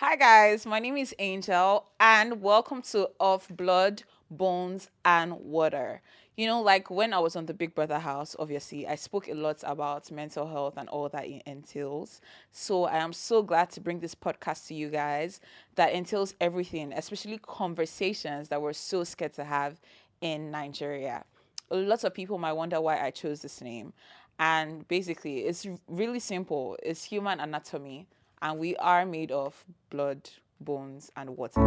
Hi guys, my name is Angel and welcome to Of Blood, Bones and Water. Like when I was on the Big Brother house, obviously, I spoke a lot about mental health and all that it entails. So I am so glad to bring this podcast to you guys that entails everything, especially conversations that we're so scared to have in Nigeria. Lots of people might wonder why I chose this name. And basically, it's really simple. It's human anatomy, and we are made of blood, bones, and water.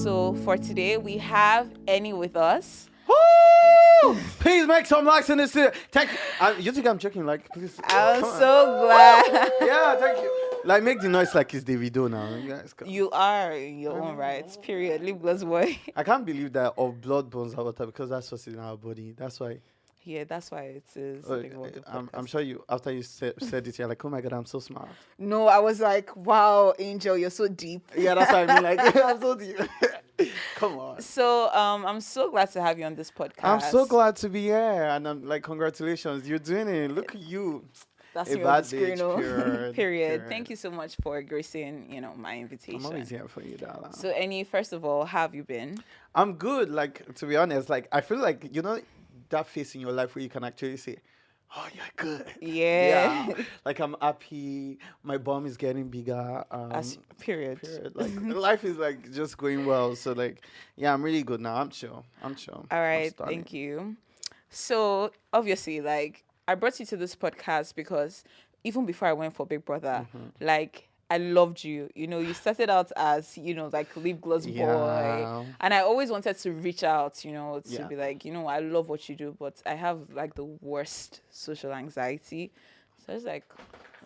So for today, we have Eni with us. Woo! Please make some likes in this. You think I'm joking? Like, please. I'm so glad. Yeah, thank you. Like, make the noise like it's Davido now. You guys come. You are in your own rights. Period. Lipgloss boy. I can't believe that of blood, bones, and water because that's what's in our body. That's why. Yeah, that's why it is. I'm sure you, after you said it, you're like, oh my God, I'm so smart. No, I was like, wow, Angel, you're so deep. Yeah, that's what I mean. Like, I'm so deep. Come on. So, I'm so glad to have you on this podcast. I'm so glad to be here. And I'm like, congratulations. You're doing it. Look at you. That's a your bad screen. bitch, Period. Thank you so much for gracing, my invitation. I'm always here for you, darling. So, Eni, first of all, how have you been? I'm good. Like, to be honest, like, I feel like, that phase in your life where you can actually say, oh, you're good. Yeah. Like, I'm happy. My bum is getting bigger. Period. Like, life is, like, just going well. So, like, yeah, I'm really good now. I'm chill. All right. Thank you. So, obviously, like, I brought you to this podcast because even before I went for Big Brother, like, I loved you. You started out as, like Lipgloss boy. And I always wanted to reach out, to be like, I love what you do, but I have like the worst social anxiety. So it's like,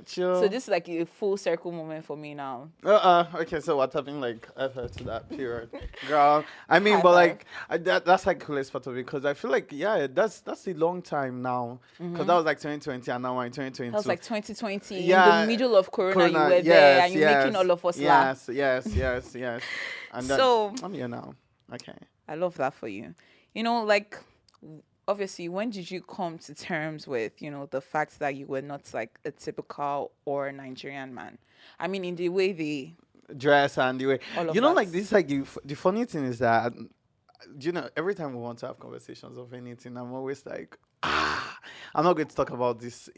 chill. So this is like a full circle moment for me now. Okay, so what happened like after to that period, girl? I mean, but like that's like the coolest part of it because I feel like that's a long time now because that was like 2020 and now we're in 2022. That was like 2020 in the middle of Corona you were there and you're making all of us laugh. Yes. And so I'm here now. Okay. I love that for you. Like. Obviously, when did you come to terms with, the fact that you were not like a typical or Nigerian man? I mean, in the way they dress and the way, that. like this, like the funny thing is that, every time we want to have conversations of anything, I'm always like, I'm not going to talk about this.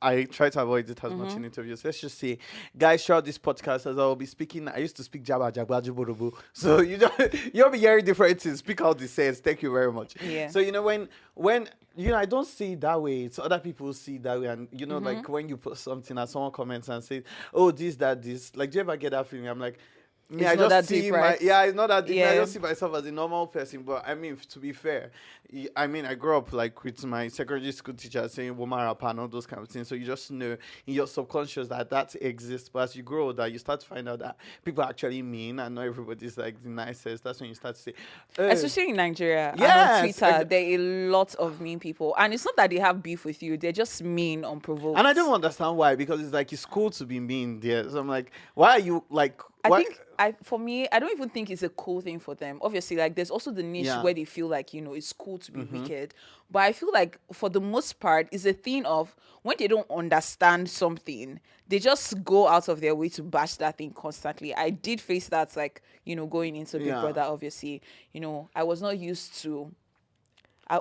I try to avoid it as much in interviews. Let's just say, guys, throughout this podcast, as I will be speaking, I used to speak Jabba, Jabba, so you'll be hearing different things. Speak out the sense. Thank you very much. Yeah. So when I don't see it that way. It's other people see it that way, and like when you post something and someone comments and says, "Oh, this, that, this," like, do you ever get that feeling? I'm like. Yeah, it's not that deep, right? It's not that deep. Yeah. I don't see myself as a normal person, but I mean, to be fair, I grew up like with my secondary school teacher saying woman rapper and all those kind of things. So you just know in your subconscious that exists. But as you grow older, you start to find out that people are actually mean and not everybody's like the nicest. That's when you start to say, especially in Nigeria, and on Twitter, there are a lot of mean people, and it's not that they have beef with you; they're just mean, unprovoked. And I don't understand why, because it's like it's cool to be mean there. So I'm like, why are you like? For me, I don't even think it's a cool thing for them. Obviously, like there's also the niche where they feel like, it's cool to be wicked. But I feel like for the most part, it's a thing of when they don't understand something, they just go out of their way to bash that thing constantly. I did face that, like, going into Big Brother, obviously. I was not used to...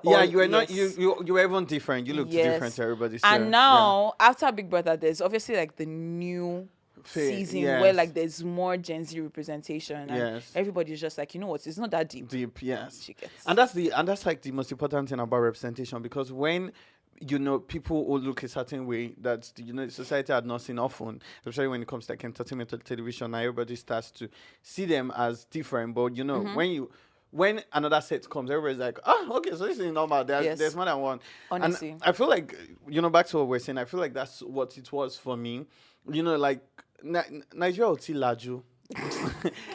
you were not. You were even different. You looked different to everybody. So, and now, after Big Brother, there's obviously like the new... season where like there's more Gen Z representation and everybody's just like, it's not that deep. Yes. And that's like the most important thing about representation, because when people will look a certain way that society had not seen often, especially when it comes to like entertainment or television, now everybody starts to see them as different. But when another set comes, everybody's like, okay, so this is normal. There's more than one. Honestly. And I feel like, back to what we're saying, I feel like that's what it was for me. Like, Nigeria would see Laju.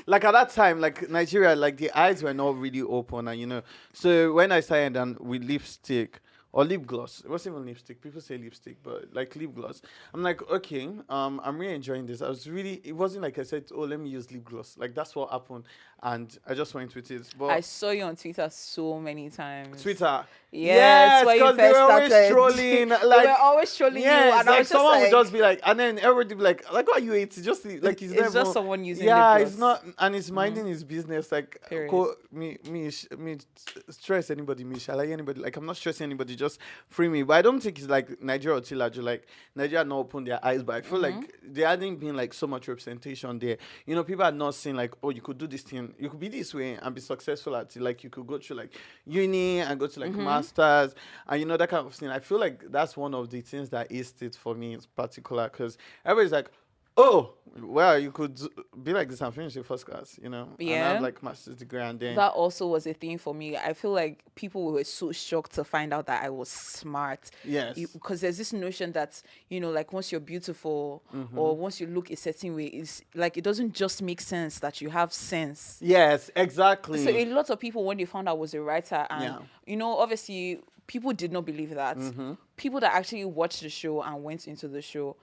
Like at that time, like Nigeria, like the eyes were not really open, and so when I started and with lipstick, or lip gloss. It wasn't even lipstick. People say lipstick, but like lip gloss. I'm like, okay, I'm really enjoying this. It wasn't like I said, oh, let me use lip gloss. Like that's what happened, and I just went with it. I But saw you on Twitter so many times. Twitter, Yes, yes, when you because they first were always started. trolling. They Like, were always trolling you, yes, and I like was just someone would like, just be like, and then everybody be like, what you ate? It's just like it's it's not just even- someone using yeah, lip it's gloss. not, and it's minding his business. Like, Period. me stress anybody, me shall I anybody? Like, I'm not stressing anybody. Just free me. But I don't think it's like Nigeria or Tilaju. Like Nigeria not open their eyes, but I feel like there hadn't been like so much representation there. You know, people are not saying like, oh, you could do this thing, you could be this way and be successful at it. Like, you could go to like uni and go to like masters and you know that kind of thing. I feel like that's one of the things that is it for me in particular because everybody's like, oh, well, you could be like this and finish your first class, you know, and Yeah. have like master's degree and then That also was a thing for me. I feel like people were so shocked to find out that I was smart. yes, Because there's this notion that, you know, like once you're beautiful or once you look a certain way, it's like it doesn't just make sense that you have sense. yes, exactly. So a lot of people, when they found out I was a writer, and Yeah. you know, obviously people did not believe that. People that actually watched the show and went into the show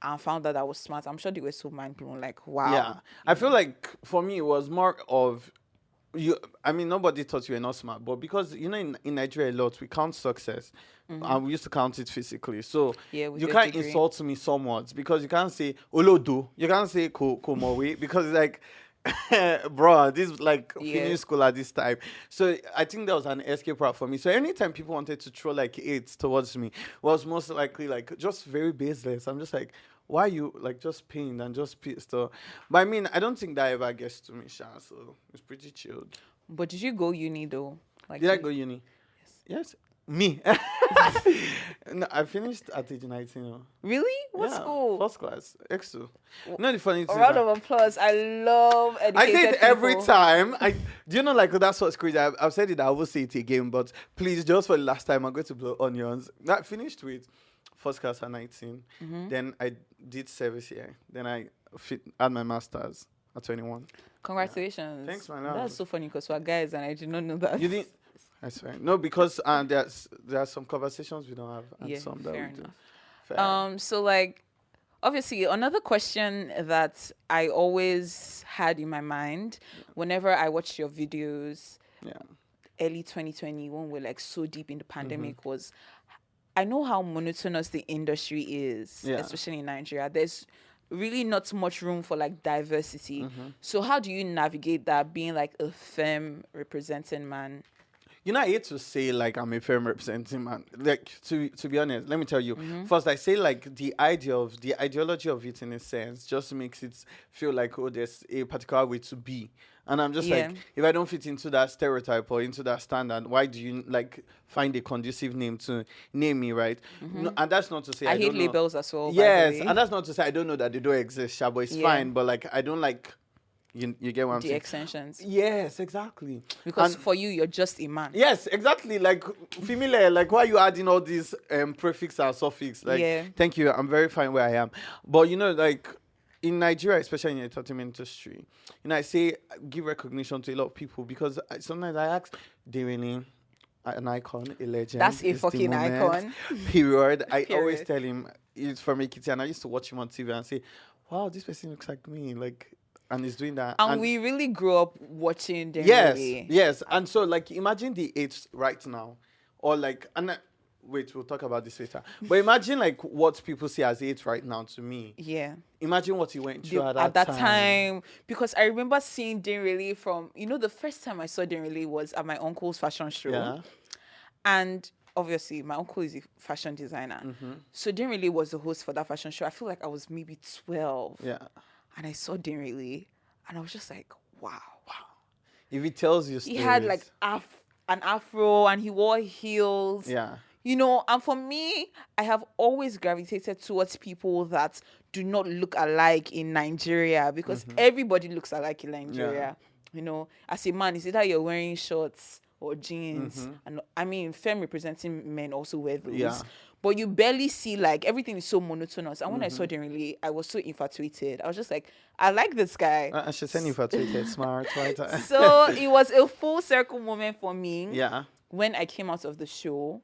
and found that I was smart, I'm sure they were so mind blown. Like, wow. Yeah, I feel like for me it was more of you. I mean, nobody thought you were not smart, but because you know in Nigeria a lot we count success, and we used to count it physically. So Yeah, with you your can't degree. insult me somewhat because you can't say olodo, you can't say komowe because it's like. Bro, this like Yeah. finish school at this time. So I think that was an escape route for me. So anytime people wanted to throw like hate towards me was most likely like just very baseless. I'm just like, why you like just pained and just pissed? But I mean, I don't think that ever gets to me, Sha. So it's pretty chilled. But did you go uni though? Like, Did I go uni? Yes. Me. No, I finished at age 19. Oh. really? What Yeah, school? First class. X2. No, the funny A thing. round is of applause. I love I educated say it every people. time. Do you know, like, that's what's crazy? I've said it, I will say it again, but please, just for the last time, I'm going to blow onions. That finished with first class at 19. Then I did service here. Then I had my master's at 21. Congratulations. Thanks, my love. That's so funny because we're guys and I did not know that. You didn't? That's right. No, because there are some conversations we don't have and Yeah, some that fair we do. enough. Fair. So like obviously another question that I always had in my mind whenever I watched your videos Yeah. early 2020 when we're like so deep in the Mm-hmm. pandemic was I know how monotonous the industry is, Yeah. especially in Nigeria. There's really not much room for like diversity. Mm-hmm. So how do you navigate that being like a femme representing man? You know, I hate to say like I'm a firm representing man. Like to be honest, let me tell you. Mm-hmm. First, I say like the ideology of it in a sense just makes it feel like oh, there's a particular way to be, and I'm just Yeah. like if I don't fit into that stereotype or into that standard, why do you like find a conducive name to name me, right? No, and that's not to say I hate don't know- labels as well. Yes, by the way. and that's not to say I don't know that they don't exist, Sha, but it's Yeah. fine. But like I don't like you get what I'm The saying? extensions. Yes, exactly. Because And- for you, you're just a man. yes, exactly. Like familiar. Like why are you adding all these prefix and suffix? Like Yeah. thank you. I'm very fine where I am. But you know, like in Nigeria, especially in the entertainment industry, you know, I say give recognition to a lot of people because sometimes I ask, they really an icon, a legend. That's a it's the fucking moment," icon. Period. I always Period. tell him it's from Ekiti, and I used to watch him on TV and say, "Wow, this person looks like me." Like, and he's doing that. And we really grew up watching them. Yes, really. yes. And so, like, imagine the age right now, or like, wait, we'll talk about this later. But imagine like what people see as age right now to me. Yeah. Imagine what he went through At that time, because I remember seeing Dinrele from, you know, the first time I saw Dinrele was at my uncle's fashion show. Yeah. And obviously, my uncle is a fashion designer. So Dinrele was the host for that fashion show. I feel like I was maybe 12. Yeah. And I saw Dinrele, and I was just like, wow. If he tells you, He had like an afro, and he wore heels. yeah, You know, and for me, I have always gravitated towards people that do not look alike in Nigeria because everybody looks alike in Nigeria. You know, as a man, it's either you're wearing shorts or jeans. And I mean, femme representing men also wear those. Yeah. But you barely see, like, everything is so monotonous. And when I saw Dinrele, I was so infatuated. I was just like, I like this guy. I should send you for Twitter, smart, right? So it was a full circle moment for me Yeah. when I came out of the show.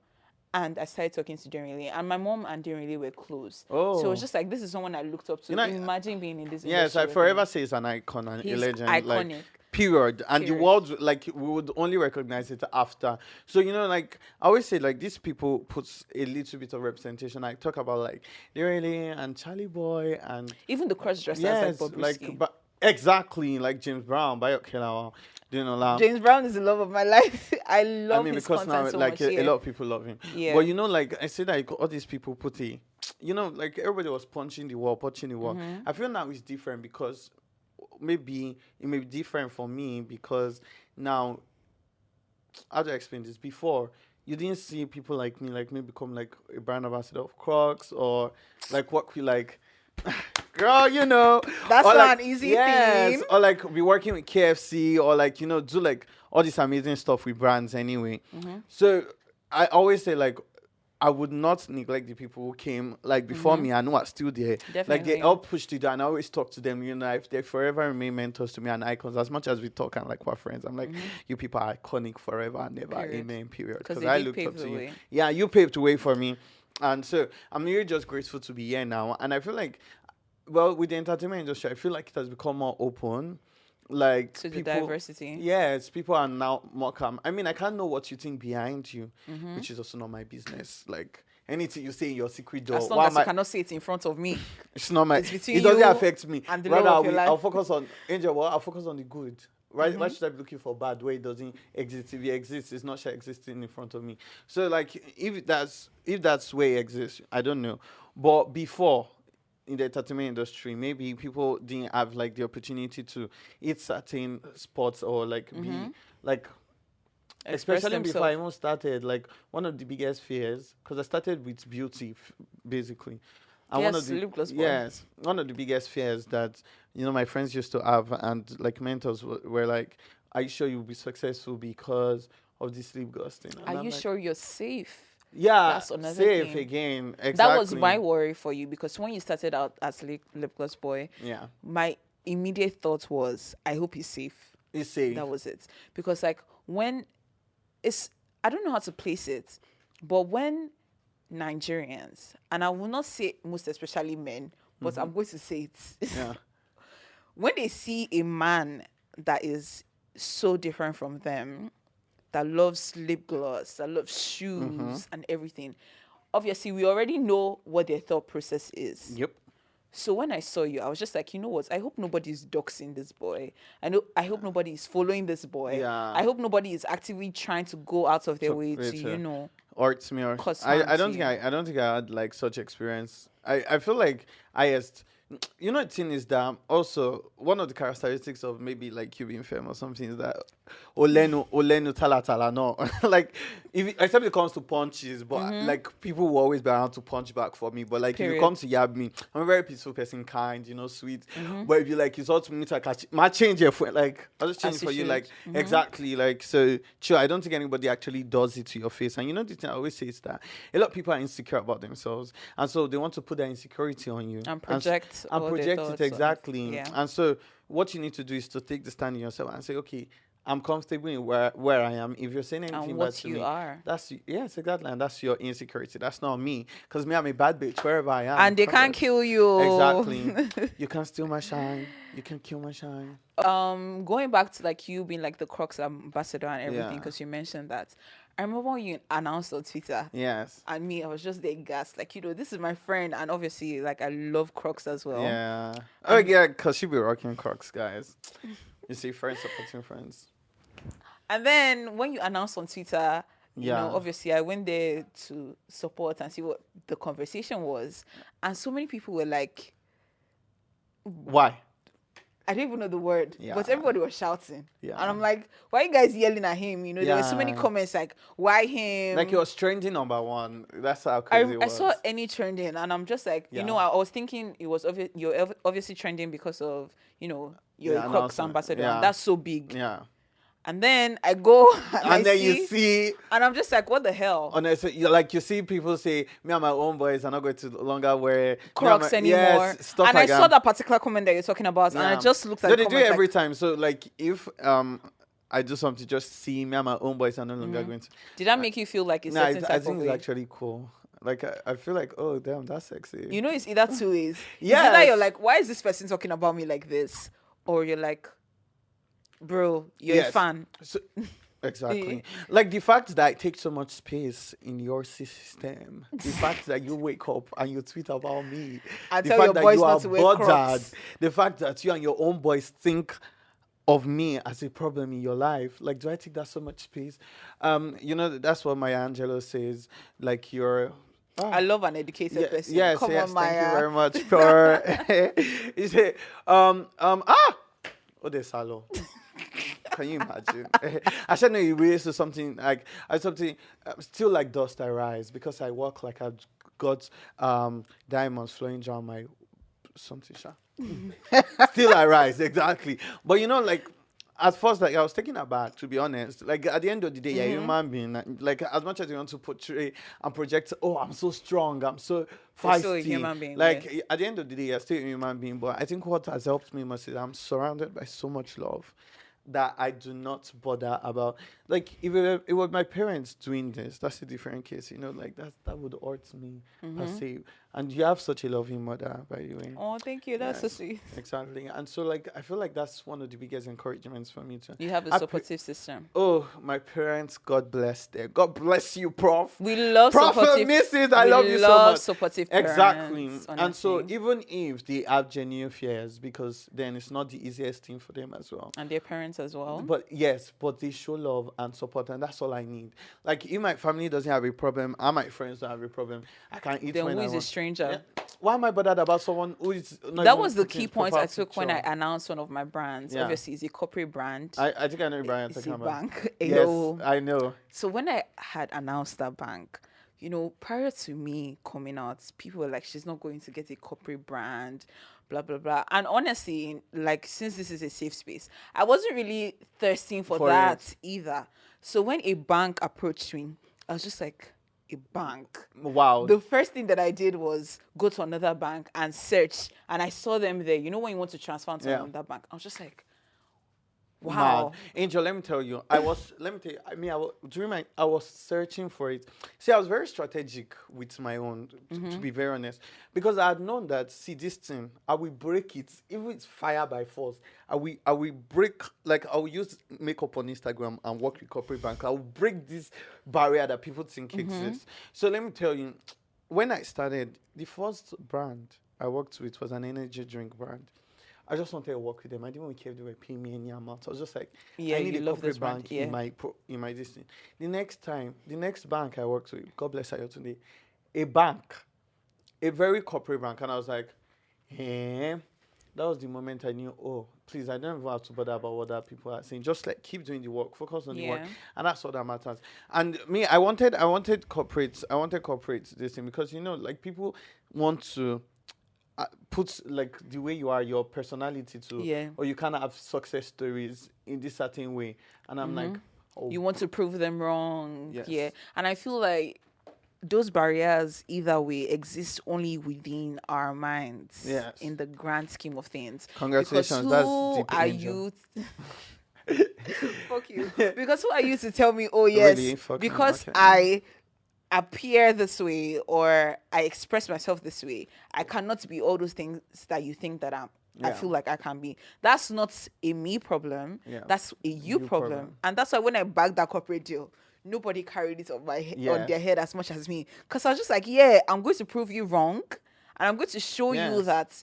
And I started talking to Derinle, and my mom and Derinle were close. Oh. So it was just like, this is someone I looked up to. Imagine being in this Yes, industry. I forever say he's an icon and a He's legend. iconic. Like, period. And the Period. world, like, we would only recognize it after. So, like, I always say, like, these people put a little bit of representation. I talk about, like, Derinle and Charlie Boy and... Even the cross-dressers, Yes, like Bobrisky. but exactly, like James Brown, Bayok Kelawa. James Brown is the love of my life. I love his because content now, so like, much. a lot of people love him. Yeah. But, like, I said, like, all these people put a... like, everybody was punching the wall. I feel now it's different because maybe it may be different for me because now, how do I explain this? Before, you didn't see people like me become, like, a brand ambassador of Crocs or, like, work with, like... Girl, that's or not like, an easy yes, thing. or like be working with KFC or like do like all this amazing stuff with brands anyway. So I always say like I would not neglect the people who came like before me and who are still there. Definitely. Like they all pushed it and I always talk to them. If they forever remain mentors to me and icons. As much as we talk and like we're friends, I'm like you people are iconic forever and never. Period. Amen. Period. Because I looked up to you. Yeah, you paved the way for me, and so I'm really just grateful to be here now. And I feel like. Well, with the entertainment industry, I feel like it has become more open. Like to people, the diversity. Yes, people are now more calm. I mean, I can't know what you think behind you, which is also not my business. Like anything you say in your secret door, as long as you cannot say it in front of me, it's not my. It's between it doesn't you affect me. and the Rather, love of your life. I'll focus on Angel. Well, I'll focus on the good. Right? Why should I be looking for bad where it doesn't exist? If it exists, it's not existing in front of me. So, like, if that's where it exists, I don't know. But before. In the entertainment industry, maybe people didn't have like the opportunity to eat certain sports or like be like, especially before I even started. Like one of the biggest fears, because I started with beauty, basically. And Lipgloss boy. One of the biggest fears that my friends used to have and like mentors were like, "Are you sure you'll be successful because of this lipgloss thing?" And Are you sure you're safe? Yeah, that's another safe thing. Again. Exactly. That was my worry for you because when you started out as Lipgloss boy, my immediate thought was, I hope he's safe. He's safe. That was it. Because like when I don't know how to place it, but when Nigerians, and I will not say most especially men, but I'm going to say it. Yeah. When they see a man that is so different from them, that loves lip gloss, that loves shoes and everything. Obviously, we already know what their thought process is. Yep. So when I saw you, I was just like, you know what? I hope nobody's doxing this boy. I hope nobody is following this boy. Yeah. I hope nobody is actively trying to go out of their way to, or it's me. Or I don't think I had like such experience. I feel like the thing is that also one of the characteristics of maybe like you being famous or something is that olenu tala no like except it comes to punches, but like people will always be around to punch back for me. But like if you come to yab me, I'm a very peaceful person, kind, sweet. But if you like it's all to me to catch my change your friend, like I'll just change for you, like exactly like so. Sure, I don't think anybody actually does it to your face. And the thing I always say is that a lot of people are insecure about themselves, and so they want to put their insecurity on you and project it exactly. Yeah. And so what you need to do is to take the stand in yourself and say, okay, I'm comfortable in where I am. If you're saying anything bad to me, that's yes, exactly, and that's your insecurity. That's not me, because me, I'm a bad bitch wherever I am. And they can't kill you. Exactly. You can steal my shine. You can kill my shine. Going back to like you being like the Crocs ambassador and everything, because you mentioned that. I remember when you announced on Twitter. Yes. And me, I was just there gassed. Like, this is my friend. And obviously, like, I love Crocs as well. Yeah. Oh, yeah, because she be rocking Crocs, guys. You see, friends supporting friends. And then when you announced on Twitter, obviously, I went there to support and see what the conversation was. And so many people were like... Why? I don't even know the word, but everybody was shouting. Yeah. And I'm like, why are you guys yelling at him? There were so many comments like, why him? Like, it was trending #1. That's how crazy it was. I saw any trending, and I'm just like, I was thinking it was you're obviously trending because of, you're a Crocs ambassador, and that's so big. Yeah. And then I go and then you see, and I'm just like, what the hell? Honestly, you see people say, me and my own boys are not going to longer wear Crocs anymore. Yes, stuff and like I saw that particular comment that you're talking about, and I just looked at they do it every time. So like if I do something, just see me and my own boys are no longer going to. Did that make you feel like a No, certain I type think of it's way? actually cool. Like I feel like, oh damn, that's sexy. You know, it's either two ways. Yes. It's either you're like, why is this person talking about me like this? Or you're like, bro, you're a Yes. fan. So, exactly. Like the fact that I take so much space in your system, the fact that you wake up and you tweet about me, I the tell fact your that boys you are not to wear bothered, Crocs. the fact that you and your own boys think of me as a problem in your life. Like, do I take that so much space? You know, that's what Maya Angelou says. Like, you're. I love an educated person. Yes, Come yes. on, Thank you Maya. very much for. You say, oh, there's Salo. Can you imagine? I should know you raise to something like still like dust I rise because I walk like I've got diamonds flowing down my something. Still I rise, exactly. But you know, like at first, like I was taken aback, to be honest. Like at the end of the day, you're a human being. Like as much as you want to portray and project, oh, I'm so strong, I'm so feisty. still a human being, Like at the end of the day, you're still a human being. But I think what has helped me most is I'm surrounded by so much love that I do not bother about. Like if it were my parents doing this, that's a different case. You know, like that would hurt me per se. And you have such a loving mother, by the way. Oh, thank you. That's so Yes, sweet. exactly. And so, like, I feel like that's one of the biggest encouragements for me to. You have a supportive system. Oh, my parents, God bless them. God bless you, Prof. We love Prophet supportive. Mrs. I we love you so love much. supportive Exactly. parents, And so, honestly. even if they have genuine fears, because then it's not the easiest thing for them as well. And their parents as well. But yes, but they show love and support, and that's all I need. Like, if my family doesn't have a problem, and my friends don't have a problem, I can eat Then when who I is a want. stranger? Yeah. Why am I bothered about someone who is not That even was the putting key point I profile took when I picture? announced one of my brands. Yeah. Obviously, it's a corporate brand. I think I know Brian It's talking a about. bank. Yes, Ayo. I know. So when I had announced that bank, you know, prior to me coming out, people were like, she's not going to get a corporate brand, blah, blah, blah. And honestly, like, since this is a safe space, I wasn't really thirsting for that it. either. So when a bank approached me, I was just like, a bank? Wow. The first thing that I did was go to another bank and search, and I saw them there. You know, when you want to transfer to another bank, I was just like, wow. Mad. Angel, let me tell you, I was I was searching for it. See, I was very strategic with my own, to be very honest, because I had known that, see, this thing, I will break it, even it's fire by force. I will break, like, I will use makeup on Instagram and work with corporate bank. I will break this barrier that people think exists. So let me tell you, when I started, the first brand I worked with was an energy drink brand. I just wanted to work with them. I didn't even care if they were paying me any amount. I was just like, Yeah, I need you a love this corporate brand, bank yeah. in my this thing. The next bank I worked with, God bless her today, a bank, a very corporate bank, and I was like, eh. That was the moment I knew, oh, please, I don't even have to bother about what other people are saying. Just like keep doing the work, focus on the work, Yeah. and that's all that matters. And me, I wanted corporates this thing because you know, like people want to put like the way you are, your personality to, Yeah. or you kind of have success stories in this certain way, and I'm like, oh, You want to prove them wrong. Yes. Yeah. And I feel like those barriers either way exist only within our minds. Yes. In the grand scheme of things. Congratulations, Because that's who deep, are Angel. you? Fuck you. Because who are you to tell me, oh yes, Really? Fuck me, because okay. I appear this way or I express myself this way, I cannot be all those things that you think that I Yeah. feel like I can be. That's not a me problem. Yeah. That's a you problem. problem. And that's why when I bagged that corporate deal, nobody carried it on my on Yes. their head as much as me. Because I was just like, yeah, I'm going to prove you wrong. And I'm going to show you Yes. that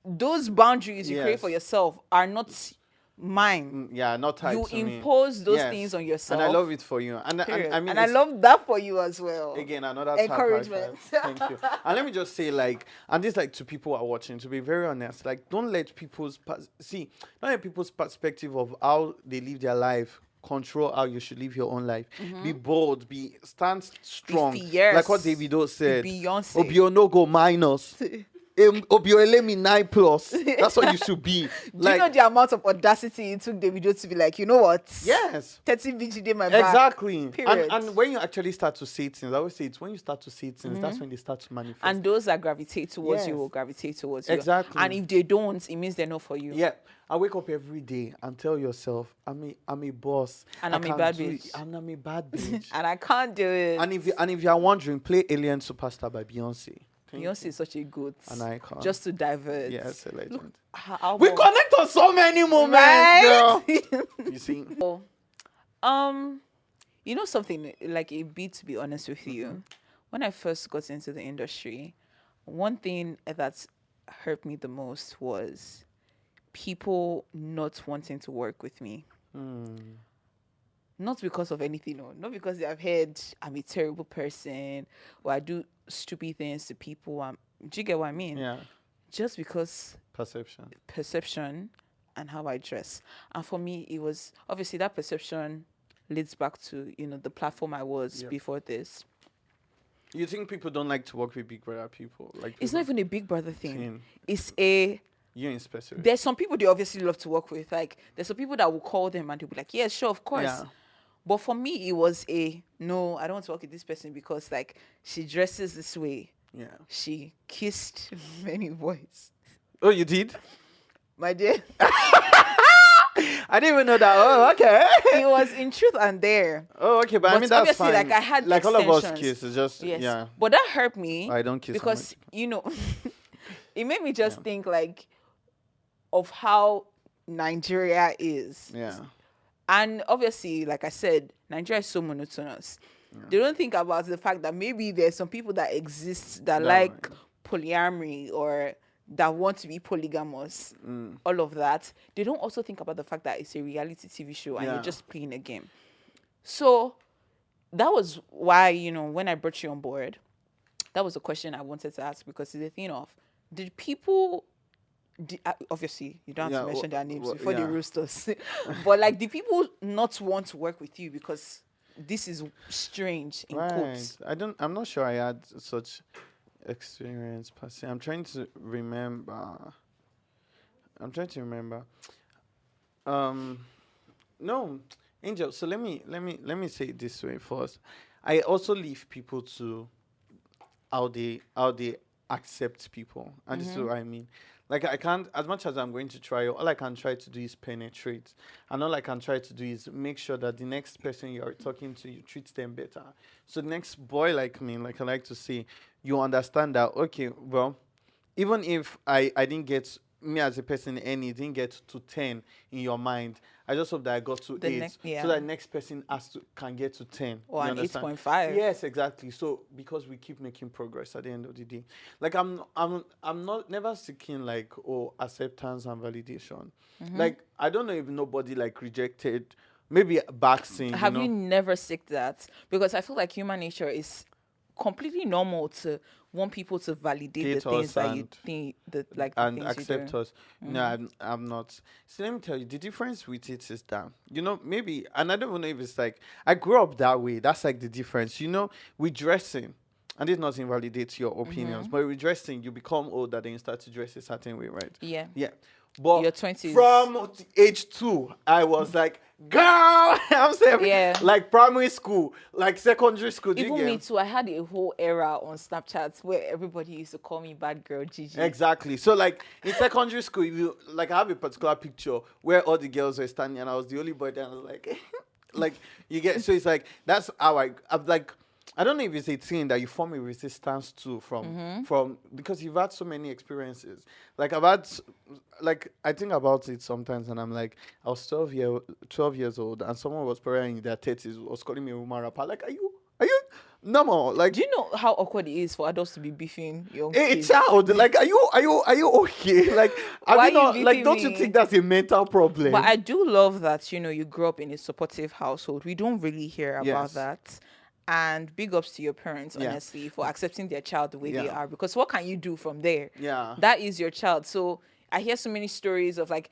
those boundaries you create Yes. for yourself are not mine. Yeah, not tied You to me. impose those Yes. things on yourself. And I love it for you. And Period. I mean, and I it's- love that for you as well. Again, another tap high Encouragement. five. Thank you. And let me just say, like, and this, like, to people who are watching, to be very honest, like, don't let people's perspective of how they live their life control how you should live your own life. Be bold. Stand strong. fierce. Like what Davido said. Beyonce. Obio no go minus. Obiolemi 9+. That's what you should be. Do you know the amount of audacity it took Davido to be like, you know what? Yes. 30 VG my back. Exactly. Period. And when you actually start to say things, I always say it's when you start to say things, that's when they start to manifest. And those that gravitate towards you Yes. will gravitate towards you. Exactly. And if they don't, it means they're not for you. Yeah. I wake up every day and tell yourself, I'm a boss. And I I'm a can bad do bitch. it, and I'm a bad bitch. And I can't do it. And if you are wondering, play Alien Superstar by Beyonce. Beyonce is such a good. An icon. Just to divert. Yes, a legend. Look, her album. We connect on so many moments, Right? girl. You see? You know something, like a bit, to be honest with you, when I first got into the industry, one thing that hurt me the most was people not wanting to work with me. Not because of anything, no. Not because they have heard I'm a terrible person or I do stupid things to people. Do you get what I mean? Yeah. Just because Perception. and how I dress. And for me, it was obviously that perception leads back to, the platform I was before this. You think people don't like to work with Big Brother people? Like It's not even a Big Brother thing. Thing. It's you in specific. there's some people they obviously love to work with. Like there's some people that will call them and they'll be like, yeah, sure, of course. Yeah. But for me, it was no, I don't want to work with this person because like she dresses this way. Yeah. She kissed many boys. Oh, you did? My dear. I didn't even know that. Oh, okay. It was in truth and dare. Oh, okay. But I But mean, that's obviously, fine. like, I had like all of us extensions. kiss. It's just, Yes. yeah. But that hurt me. I don't kiss because, it made me just think like of how Nigeria is. Yeah. And obviously, like I said, Nigeria is so monotonous. They don't think about the fact that maybe there's some people that exist that like polyamory or that want to be polygamous, all of that. They don't also think about the fact that it's a reality TV show and you're just playing a game. So that was why, when I brought you on board, that was a question I wanted to ask because it's a thing of, did people... obviously, you don't have to mention their names before they roast us. But like, the people not want to work with you because this is strange in quotes. I'm not sure I had such experience per se. I'm trying to remember. No, Angel. So let me say it this way first. I also leave people to how they accept people, and this is what I mean. Like I can't, as much as I'm going to try, all I can try to do is penetrate. And all I can try to do is make sure that the next person you're talking to, you treat them better. So the next boy like me, like I like to say, you understand that, okay, well, even if I didn't get, me as a person, didn't get to 10 in your mind, I just hope that I got to 8. So that next person can get to 10. Or an 8.5. Yes, exactly. So because we keep making progress at the end of the day. Like I'm not never seeking like acceptance and validation. Like I don't know if nobody like rejected, maybe backseat. Have you never seeked that? Because I feel like human nature is completely normal to want people to validate the things that you think that like and the things accept you do. us. No, I'm not. So let me tell you, the difference with it is that maybe, and I don't even know if it's like I grew up that way. That's like the difference. With dressing, and this not invalidates your opinions, but with dressing, you become older, then you start to dress a certain way, right? Yeah. But your 20s. From age 2, I was like, girl, I'm saying, like primary school, like secondary school. Even me too. I had a whole era on Snapchat where everybody used to call me bad girl Gigi. Exactly. So like in secondary school, you like I have a particular picture where all the girls were standing and I was the only boy there. And I was like, like you get. So it's like that's how I'm like. I don't know if it's a thing that you form a resistance to from because you've had so many experiences. Like I think about it sometimes and I'm like, I was 12 years old and someone was probably in their 30s was calling me a woman rapper. Like, are you normal? Like, do you know how awkward it is for adults to be beefing young a kids? child? Like, are you okay? Like, Why don't you think that's a mental problem? But I do love that, you grew up in a supportive household. We don't really hear about that. And big ups to your parents, honestly, for accepting their child the way they are. Because what can you do from there? Yeah. That is your child. So I hear so many stories of like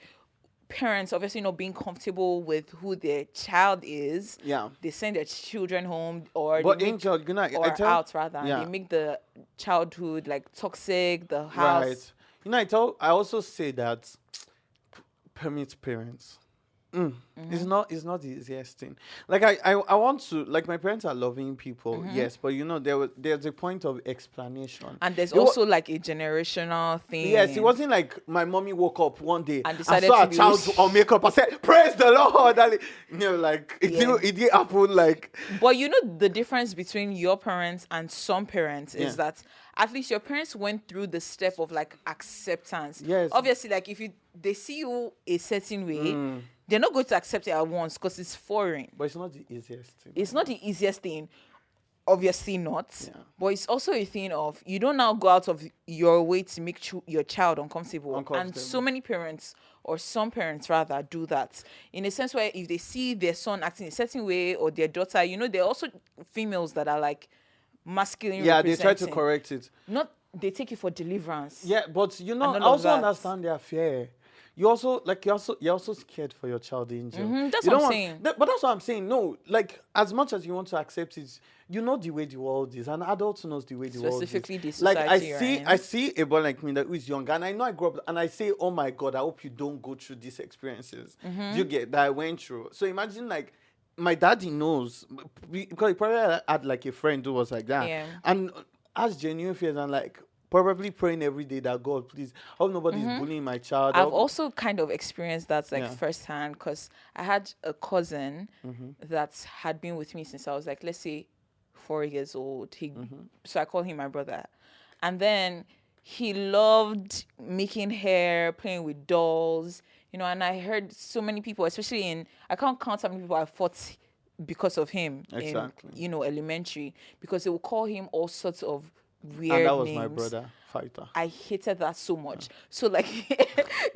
parents obviously not being comfortable with who their child is, Yeah. they send their children home, or But they make, Angel, you know, I or tell, out rather, and yeah, they make the childhood like toxic, the right. house. You know, I also say that permit parents. It's not the easiest thing. Like I want to, like, my parents are loving people, yes, but you know there's a point of explanation. And there's It wa- also like a generational thing. Yes, it wasn't like my mommy woke up one day And and decided saw to a be child on makeup and said, "Praise the Lord." And, you know, like Yeah. it didn't happen. Like, But you know the difference between your parents and some parents is Yeah. that at least your parents went through the step of like acceptance. Yes. Obviously, like if they see you a certain way, they're not going to accept it at once because it's foreign. but it's not the easiest thing. It's not the easiest thing. Obviously not. Yeah. But it's also a thing of you don't now go out of your way to make your child uncomfortable. And Uncomfortable. so many parents, or some parents rather, do that. In a sense where if they see their son acting a certain way or their daughter, you know, there are also females that are like masculine. Yeah, they try to representing. correct it. Not they take you for deliverance. Yeah, but you know, And I all of also that. understand their fear. You're also scared for your child, Angel. That's You what don't I'm want- saying. But that's what I'm saying. No, like, as much as you want to accept it, you know the way the world is. An adult knows the way the world is. Specifically the Like, society you're in. I see a boy like me that who is young, and I know I grew up, and I say, oh my God, I hope you don't go through these experiences. Mm-hmm. Do you get that I went through? So imagine, like, my daddy knows because he probably had like a friend who was like that, Yeah. and has genuine fears and like probably praying every day that God, please, I hope nobody's bullying my child. I I've hope- also kind of experienced that like Yeah. firsthand because I had a cousin that had been with me since I was like, let's say 4 years old. So I call him my brother. And then he loved making hair, playing with dolls, you know, and I heard so many people, especially I can't count how many people I fought because of him Exactly. in, you know, elementary, because they would call him all sorts of weird and that was names. my brother fighter. I hated that so much. So like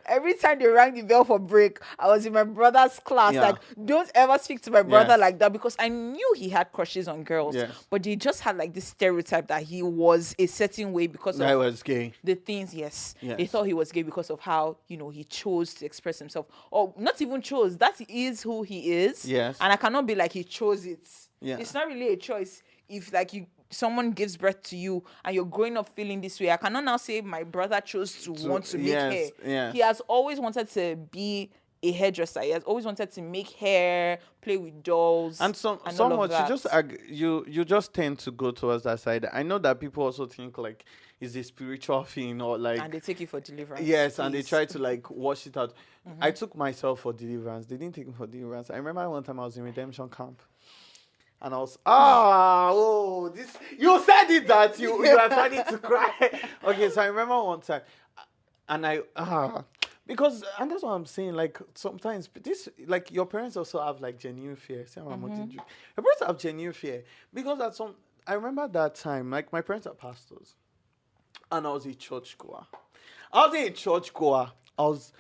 every time they rang the bell for break, I was in my brother's class. Yeah. Like, don't ever speak to my brother Yes. like that, because I knew he had crushes on girls. Yes. But they just had like this stereotype that he was a certain way because I of was gay. the things. Yes. They Yes. thought he was gay because of how, you know, he chose to express himself. Or not even chose. That is who he is. Yes. And I cannot be like he chose it. Yeah. It's not really a choice. If like someone gives birth to you and you're growing up feeling this way, I cannot now say my brother chose to want to make yes, hair. yes. He has always wanted to be a hairdresser. He has always wanted to make hair, play with dolls, And all of somewhat that. you just tend to go towards that side. I know that people also think like it's a spiritual thing or like and they take you for deliverance. yes, and they please. try to like wash it out. I took myself for deliverance. They didn't take me for deliverance. I remember one time I was in redemption camp. And I was this you said it that you are planning to cry. Okay, so I remember one time, and because and that's what I'm saying. Like sometimes this like your parents also have like genuine fear. See how I'm your parents have genuine fear because I remember that time like my parents are pastors, and I was a churchgoer. I was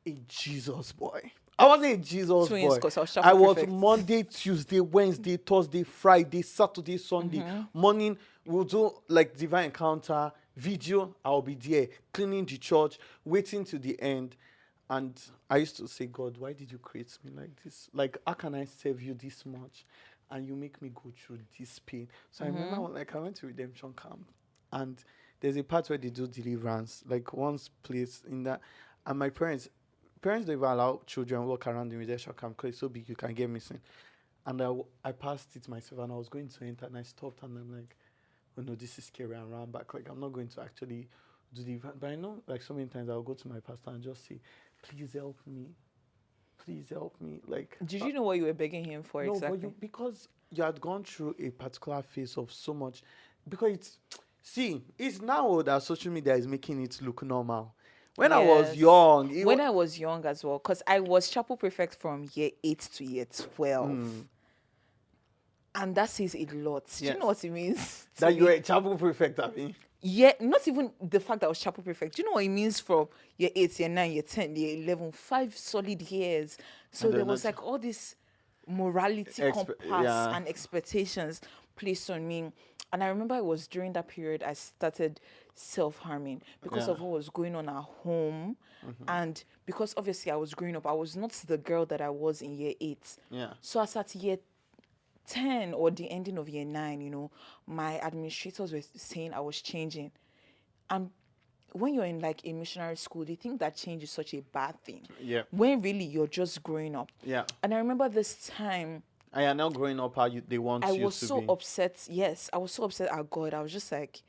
a Jesus boy. I wasn't a Jesus Twins, boy. 'cause I was chapel I was prefect. Monday, Tuesday, Wednesday, Thursday, Friday, Saturday, Sunday. Morning, we'll do like divine encounter, video, I'll be there, cleaning the church, waiting to the end. And I used to say, God, why did you create me like this? Like, how can I serve you this much? And you make me go through this pain. So I remember like I went to redemption camp and there's a part where they do deliverance, like one's place in that. And my parents don't even allow children walk around the redemption camp because it's so big you can get missing. And I passed it myself and I was going to enter and I stopped and I'm like, oh no, this is scary and ran back. Like I'm not going to actually do the event. But I know like so many times I'll go to my pastor and just say, please help me. Please help me. Like Did you know what you were begging him for no, exactly? but because you had gone through a particular phase of so much because it's now that social media is making it look normal. When I was Yes. young, When I was young as well, because I was chapel prefect from year 8 to year 12. And that says a lot. Do you Yes. know what it means? to that you me? were a chapel prefect, I mean. Yeah, not even the fact that I was chapel prefect. Do you know what it means from year 8, year 9, year 10, year 11? 5 solid years. So And there then was not- like all this morality Expe- compass yeah. and expectations. placed on me. And I remember it was during that period I started self-harming because Yeah. of what was going on at home. And because obviously I was growing up, I was not the girl that I was in year 8. Yeah. So as at year 10 or the ending of year 9, my administrators were saying I was changing. And when you're in like a missionary school, they think that change is such a bad thing. Yeah. When really you're just growing up. Yeah. And I remember this time And you're now growing up how they want I you was to so be. upset. Yes, I was so upset at God. I was just like,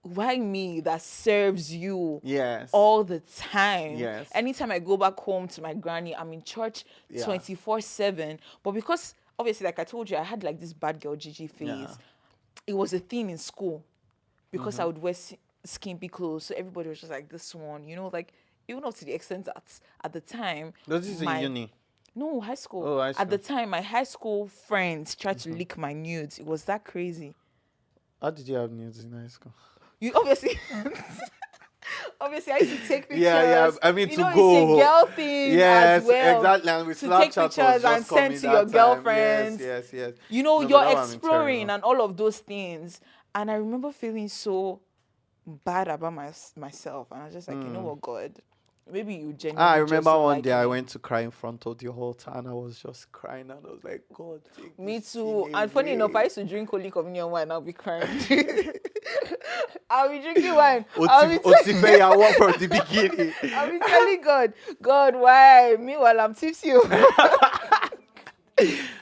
why me that serves you Yes. all the time? Yes. Anytime I go back home to my granny, I'm in church Yeah. 24/7. But because obviously, like I told you, I had like this bad girl Gigi phase. Yeah. It was a thing in school because I would wear skimpy clothes. So everybody was just like, this one, like even up to the extent that at the time, This is in uni. no, high school. Oh, high At the school. time, my high school friends tried to leak my nudes. It was that crazy. How did you have nudes in high school? You obviously, obviously, I used to take pictures. Yeah. I mean, you to know, go. It's a girl thing Yes, as well. exactly. And with To Snapchat take was pictures just and coming send to that your time. girlfriends. Yes. You know, No, but you're that one I'm exploring terrible. and all of those things. And I remember feeling so bad about myself. And I was just like, you know what, God, maybe you genuinely I just remember don't one like day I me. went to cry in front of the altar and I was just crying and I was like, God, take Me this too. thing And funny enough, I away. used to drink Holy Communion wine. I'll be crying. I'll be drinking wine. I'll be Otifeya one from the beginning. I'll be telling God, why? Meanwhile, I'm tipsy.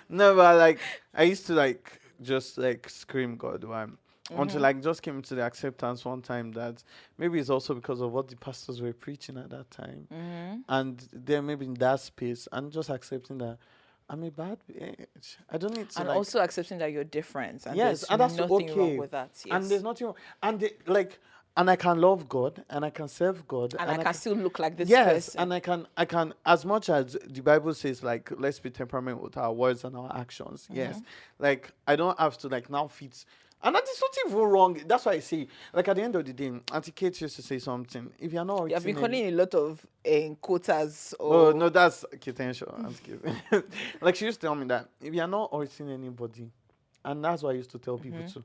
No, but like I used to like just like scream God why. Until like just came to the acceptance one time that maybe it's also because of what the pastors were preaching at that time. And they're maybe in that space and just accepting that I'm a bad bitch. I don't need to And like also accepting that you're different. And yes, there's and that's nothing okay. wrong with that. Yes. And there's nothing wrong. And and I can love God and I can serve God and I can still look like this yes, person. and I can as much as the Bible says like let's be temperament with our words and our actions. Yes. Like I don't have to like now fit and that is not even wrong. That's why I say like at the end of the day, Auntie Kate used to say something. If you're not I've been hurting calling a lot of quotas. oh no, that's Kitensho. Like she used to tell me that if you're not hurting anybody, and that's what I used to tell people too.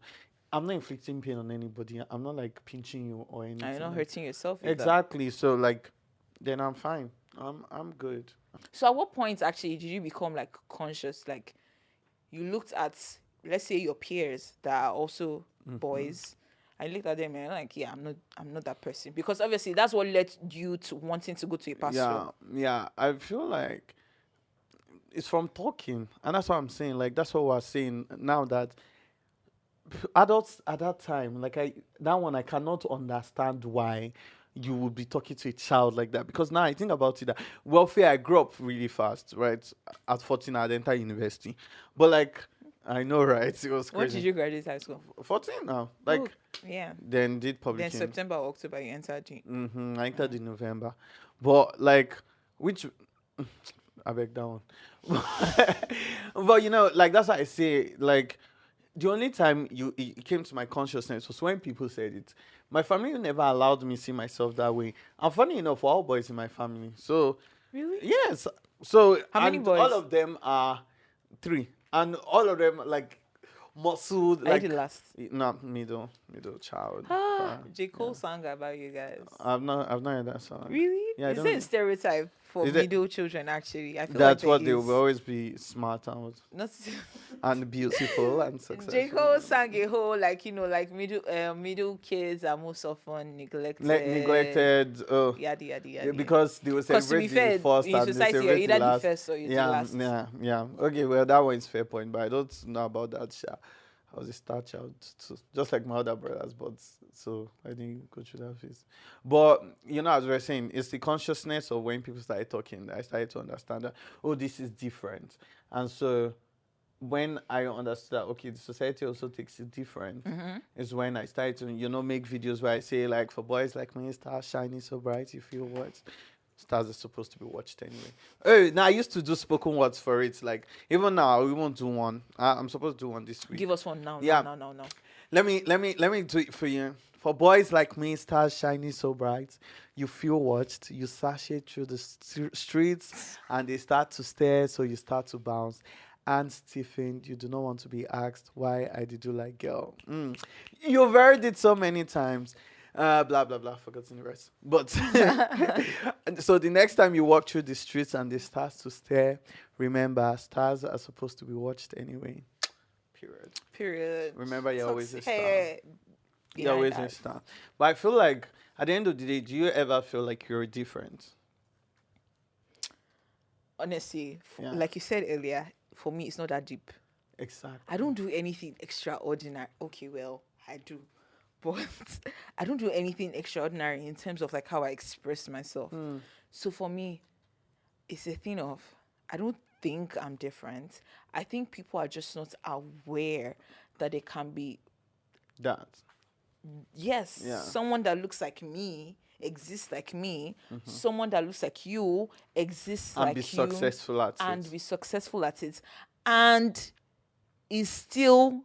I'm not inflicting pain on anybody. I'm not like pinching you or anything. And you're not like- hurting yourself either. Exactly. So like, then I'm fine. I'm good. So at what point actually did you become like conscious? Like you looked at, let's say, your peers that are also boys. I looked at them and I'm like, yeah, I'm not that person. Because obviously that's what led you to wanting to go to a pastor. Yeah. I feel like it's from talking, and that's what I'm saying. Like that's what we're saying now that adults at that time, like that one I cannot understand why you would be talking to a child like that because now I think about it that welfare I grew up really fast, right? At 14 I'd enter university. But like I know, right? It was crazy. When did you graduate high school? 14 now. Like Oh, yeah. then did public Then September or October you entered. I entered in November. But like which I beg that one. But like that's what I say, like the only time it came to my consciousness was when people said it. My family never allowed me see myself that way. And funny enough, we're all boys in my family. So Really? yes. So How many and boys? all of them are 3. And all of them like muscled Are like you the last? not middle child. J. Cole sang about you guys. I've not heard that song. Really? Yeah, I Is don't there know. a stereotype for Is there- middle children actually? I feel That's like what they there will is. always be smart Not and beautiful and successful. J. Cole sang a whole like middle kids are most often neglected. Neglected. Oh, Yada yada yada. because they will Because to be celebrate fair, the first in and they society you're celebrate either the the last. first or you're the Yeah, last. yeah. Okay, well that one is fair point, but I don't know about that. I was a star child, too, just like my other brothers, but so I didn't go through that phase. But as we were saying, it's the consciousness of when people started talking that I started to understand that this is different, and so when I understood that okay, the society also takes it different, is when I started to make videos where I say like for boys like me, stars shining so bright, you feel what. Stars are supposed to be watched anyway. Oh, now I used to do spoken words for it. Like even now, we won't do one. I'm supposed to do one this week. Give us one now. Yeah. No. Let me do it for you. For boys like me, stars shining so bright, you feel watched. You sashay through the streets, and they start to stare, so you start to bounce. And Stephen, you do not want to be asked why I did you like girl. You've heard it so many times. Blah blah blah. Forgotten the rest. But so the next time you walk through the streets and they start to stare, remember stars are supposed to be watched anyway. Period. Period. Remember, you're always a star. Hair You're always behind a that. star. But I feel like at the end of the day, do you ever feel like you're different? Honestly, Yeah. like you said earlier, for me, it's not that deep. Exactly. I don't do anything extraordinary. Okay, well, I do. But I don't do anything extraordinary in terms of like how I express myself. So for me, it's a thing of I don't think I'm different. I think people are just not aware that they can be That. yes, Yeah. someone that looks like me exists like me. Someone that looks like you exists And like be you successful at and it. be successful at it and is still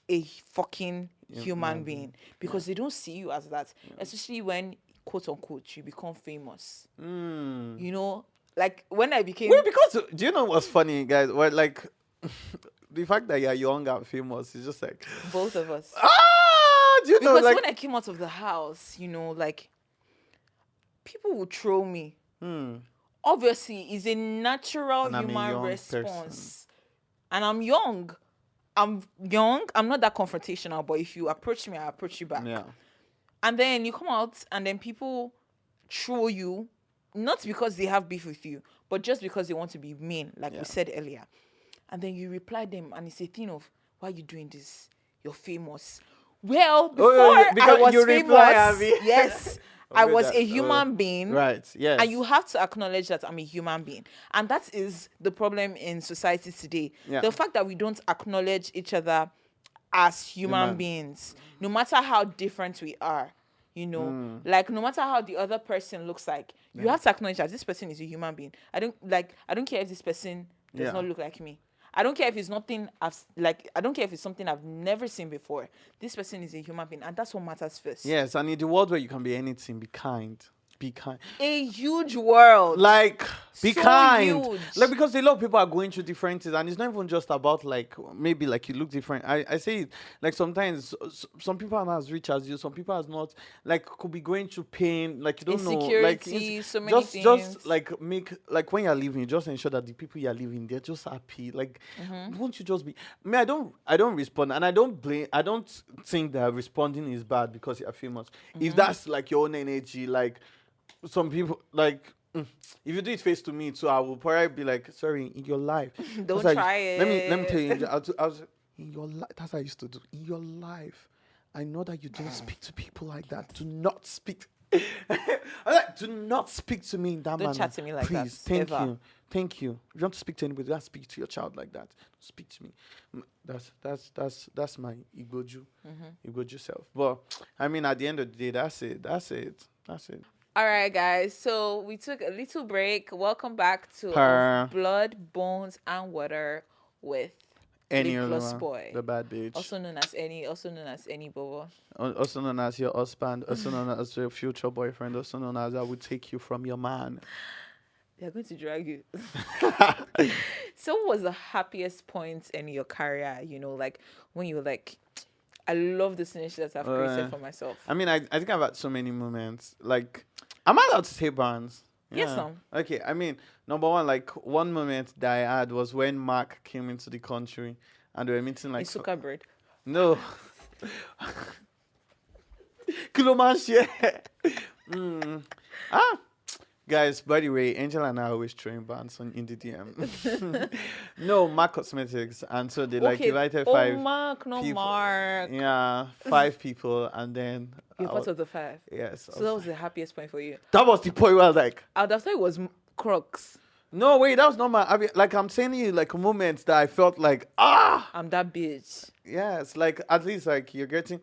a fucking human being because they don't see you as that, especially when quote unquote you become famous. You know, like when I became Wait, because do you know what's funny, guys? Well, like the fact that you're young and famous is just like both of us. do you know Because like when I came out of the house, you know, like people would troll me. Obviously, it's a natural And I'm a human young response. And I'm young. I'm young. I'm not that confrontational, but if you approach me, I approach you back. yeah. And then you come out, and then people troll you, not because they have beef with you, but just because they want to be mean, like we said earlier. And then you reply them, and it's a thing of, why are you doing this? You're famous. Well, before because I was you famous, reply, Abby. yes, I Okay, was that- a human being. Right. Yes. And you have to acknowledge that I'm a human being. And that is the problem in society today. Yeah. The fact that we don't acknowledge each other as human beings, no matter how different we are, you know, like no matter how the other person looks like, you have to acknowledge that this person is a human being. I don't care if this person does Yeah. not look like me. I don't care if it's nothing I don't care if it's something I've never seen before. This person is a human being, and that's what matters first. Yes, and in the world where you can be anything, be kind. Be kind. A huge world. Like, be So kind. huge. Like, because a lot of people are going through different things, and it's not even just about, like, maybe, like, you look different. I say it, like, sometimes some people are not as rich as you, some people are not, like, could be going through pain, like, you don't know. Like, Insecurity, so many things. Just, like, like, when you're living, just ensure that the people you're living, they're just happy. Like, won't you just be, I don't respond, and I don't think that responding is bad because you're famous. If that's, like, your own energy, like, some people like if you do it face to me too, I will probably be like, sorry, in your life. Don't That's try it. Let me tell it. you, I was in your life. That's what I used to do. In your life, I know that you don't speak to people like that. Do not speak. I'm like, do not speak to me in that Don't manner. chat to me like that, Please, thank ever. you, thank you. If you want to speak to anybody, don't speak to your child like that. Speak to me. That's my Igboju self. But I mean, at the end of the day, that's it. All right, guys. So we took a little break. Welcome back to Per. Of Blood, Bones, and Water with Lipgloss Enioluwa, Boy, the bad bitch. also known as Any Bobo. Also known as your husband, also known as your future boyfriend, also known as I will take you from your man. They're going to drag you. So, what was the happiest point in your career? You know, like when you were like, I love this initiative that I've created for myself. I mean, I think I've had so many moments. Like, am I allowed to say bands? Yes, no. Okay, I mean, number one, like, one moment that I had was when Mark came into the country and they were meeting, like... Isuka bread. No. Kilomanshie. Guys, by the way, Angel and I are always throwing bands in the DM. No, Mark Cosmetics. And so they invited five Mark, no people. Mark. Yeah, 5 people, and then... You're part of the 5. Yes. So that was the happiest point for you. That was the point where I was like... I would have thought it was Crocs. No, wait, that was not my... I mean, like, I'm telling you, like, moments that I felt like, I'm that bitch. Yes, like, at least, like, you're getting...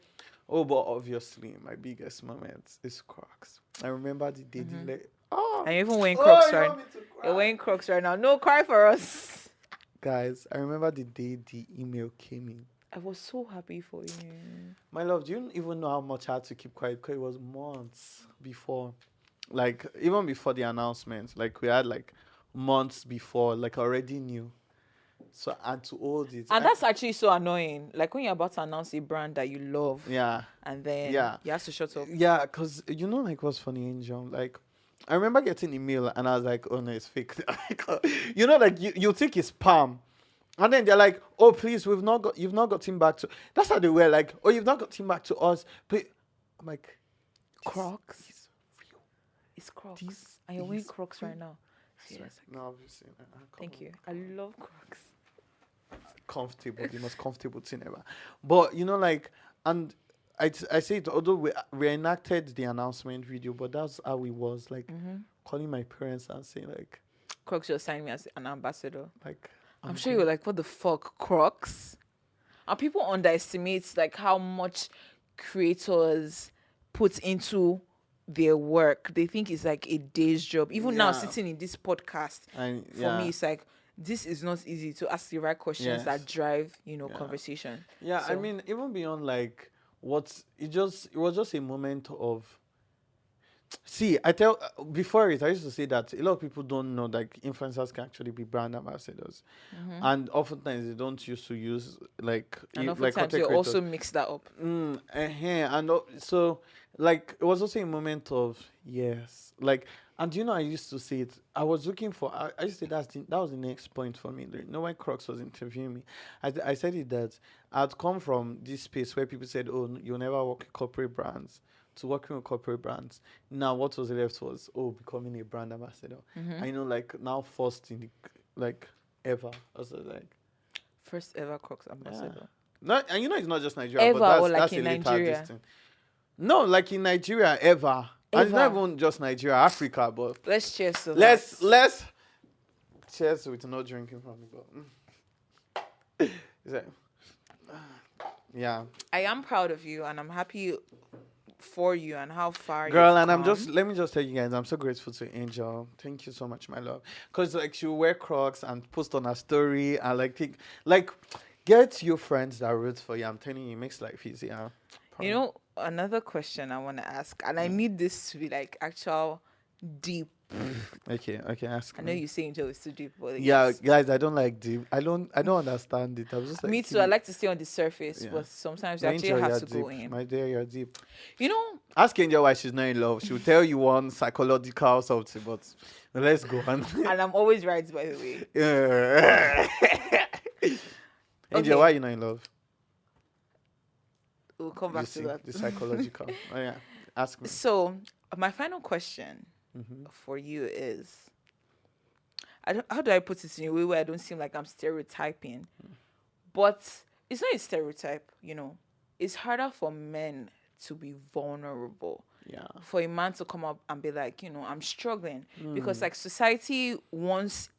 Oh, but obviously, my biggest moment is Crocs. I remember the day I'm even wearing Crocs you right want me to cry? You're wearing Crocs right now. No, cry for us. Guys, I remember the day the email came in. I was so happy for you. My love, do you even know how much I had to keep quiet? Because it was months before. Like, even before the announcement. Like, we had, like, months before. Like, I already knew. So and to hold it. And that's actually so annoying. Like when you're about to announce a brand that you love, yeah. and then Yeah. you have to shut up. Yeah, because like what's funny, Angel? Like, I remember getting a mail and I was like, oh no, it's fake. Like you think it's spam. And then they're like, oh please, you've not gotten back to. That's how they were like, oh, you've not gotten back to us. But I'm like, Crocs. It's real. It's Crocs. This And you're wearing is Crocs right now. Yes. No, obviously. Thank you. I love Crocs. Comfortable, the most comfortable thing ever. But like, and I say it, although we reenacted the announcement video, but that's how it was, like calling my parents and saying like Crocs just signed me as an ambassador. like I'm sure you were like, what the fuck, Crocs? And people underestimate like how much creators put into their work. They think it's like a day's job. Even now, sitting in this podcast, for me, it's like, this is not easy to ask the right questions that drive, conversation. Yeah, so, I mean, even beyond like it was just a moment of. See, before it, I used to say that a lot of people don't know that influencers can actually be brand ambassadors, and oftentimes they don't used to use like. And oftentimes you also mix that up. And so like it was also a moment of like, and I used to say it. I was looking for. I used to say that was the next point for me. When Crocs was interviewing me, I said it that I'd come from this space where people said, "Oh, you'll never work with corporate brands." To working with corporate brands. Now, what was left was becoming a brand ambassador. I like now first in the like ever. I was like first ever Crocs ambassador. No, and it's not just Nigeria, ever, but or like that's in a later Nigeria. thing. No, like in Nigeria, ever. And it's not even just Nigeria, Africa, but let's cheers to let's cheers with no drinking from me, but yeah. I am proud of you, and I'm happy for you and how far girl, and come. Let me just tell you guys, I'm so grateful to Angel. Thank you so much, my love. Because like she'll wear Crocs and post on her story and like get your friends that root for you. I'm telling you, it makes life easier. Another question I want to ask, and I need this to be like actual deep. Okay, ask I know you say Angel is too deep, but guys, I don't like deep. I don't understand it. I'm just like me too. I like to stay on the surface, but sometimes you actually have to go in. My dear, you're deep. Ask Angel why she's not in love. She'll tell you one psychological something, but let's go on. And I'm always right, by the way. Angel, why are you not in love? We'll come back to that. The psychological. Oh yeah, ask me. So my final question for you is, how do I put it in a way where I don't seem like I'm stereotyping? But it's not a stereotype, It's harder for men to be vulnerable. Yeah. For a man to come up and be like, I'm struggling. Because like society wants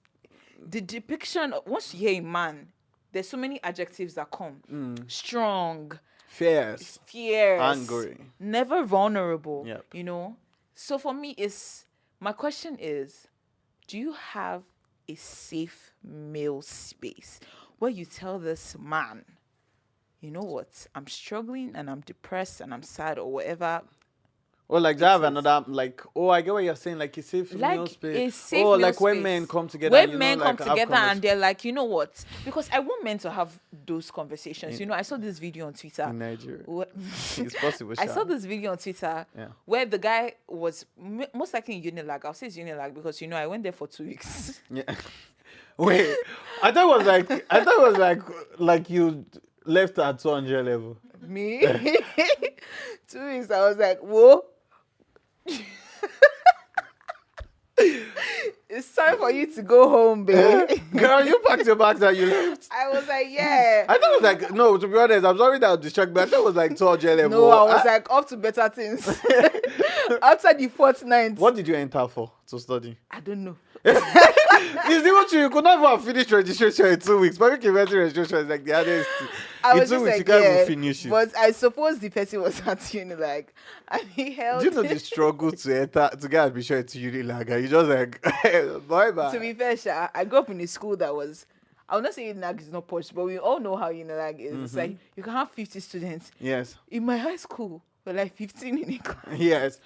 the depiction, once you hear a man, there's so many adjectives that come. Strong. Fierce. Angry. Never vulnerable. Yep. So for me, my question is, do you have a safe male space where you tell this man, you know what, I'm struggling and I'm depressed and I'm sad or whatever? Or like that, another like, I get what you're saying, like a safe male space. A safe male like space. when men come together. When men come together and they're like, you know what? Because I want men to have those conversations. I saw this video on Twitter. In Nigeria. It's possible. I saw this video on Twitter where the guy was most likely in Unilag. I'll say it's Unilag because I went there for 2 weeks. Yeah. Wait, I thought it was like you left at 200 level. Me? 2 weeks. I was like, whoa. It's time for you to go home, babe. Girl, you packed your bags and you left. I was like, yeah. I thought it was like, no, to be honest, I'm sorry that I was distracted, but I thought it was like 200 level. No, I was like, up to better things. After the fortnight. What did you enter for to study? I don't know. You see what you could not even have finished registration in 2 weeks. But you registration is like the hardest. I was in 2 just weeks, like, you can't even finish it. But I suppose the person was at Unilag. And he held. Do you know the struggle to get admission into Unilag? And you just like, bye. To be fair, Sha, I grew up in a school that was, I would not say Unilag is not posh, but we all know how Unilag is. It's like, you can have 50 students. Yes. In my high school, we're like 15 in a class. Yes.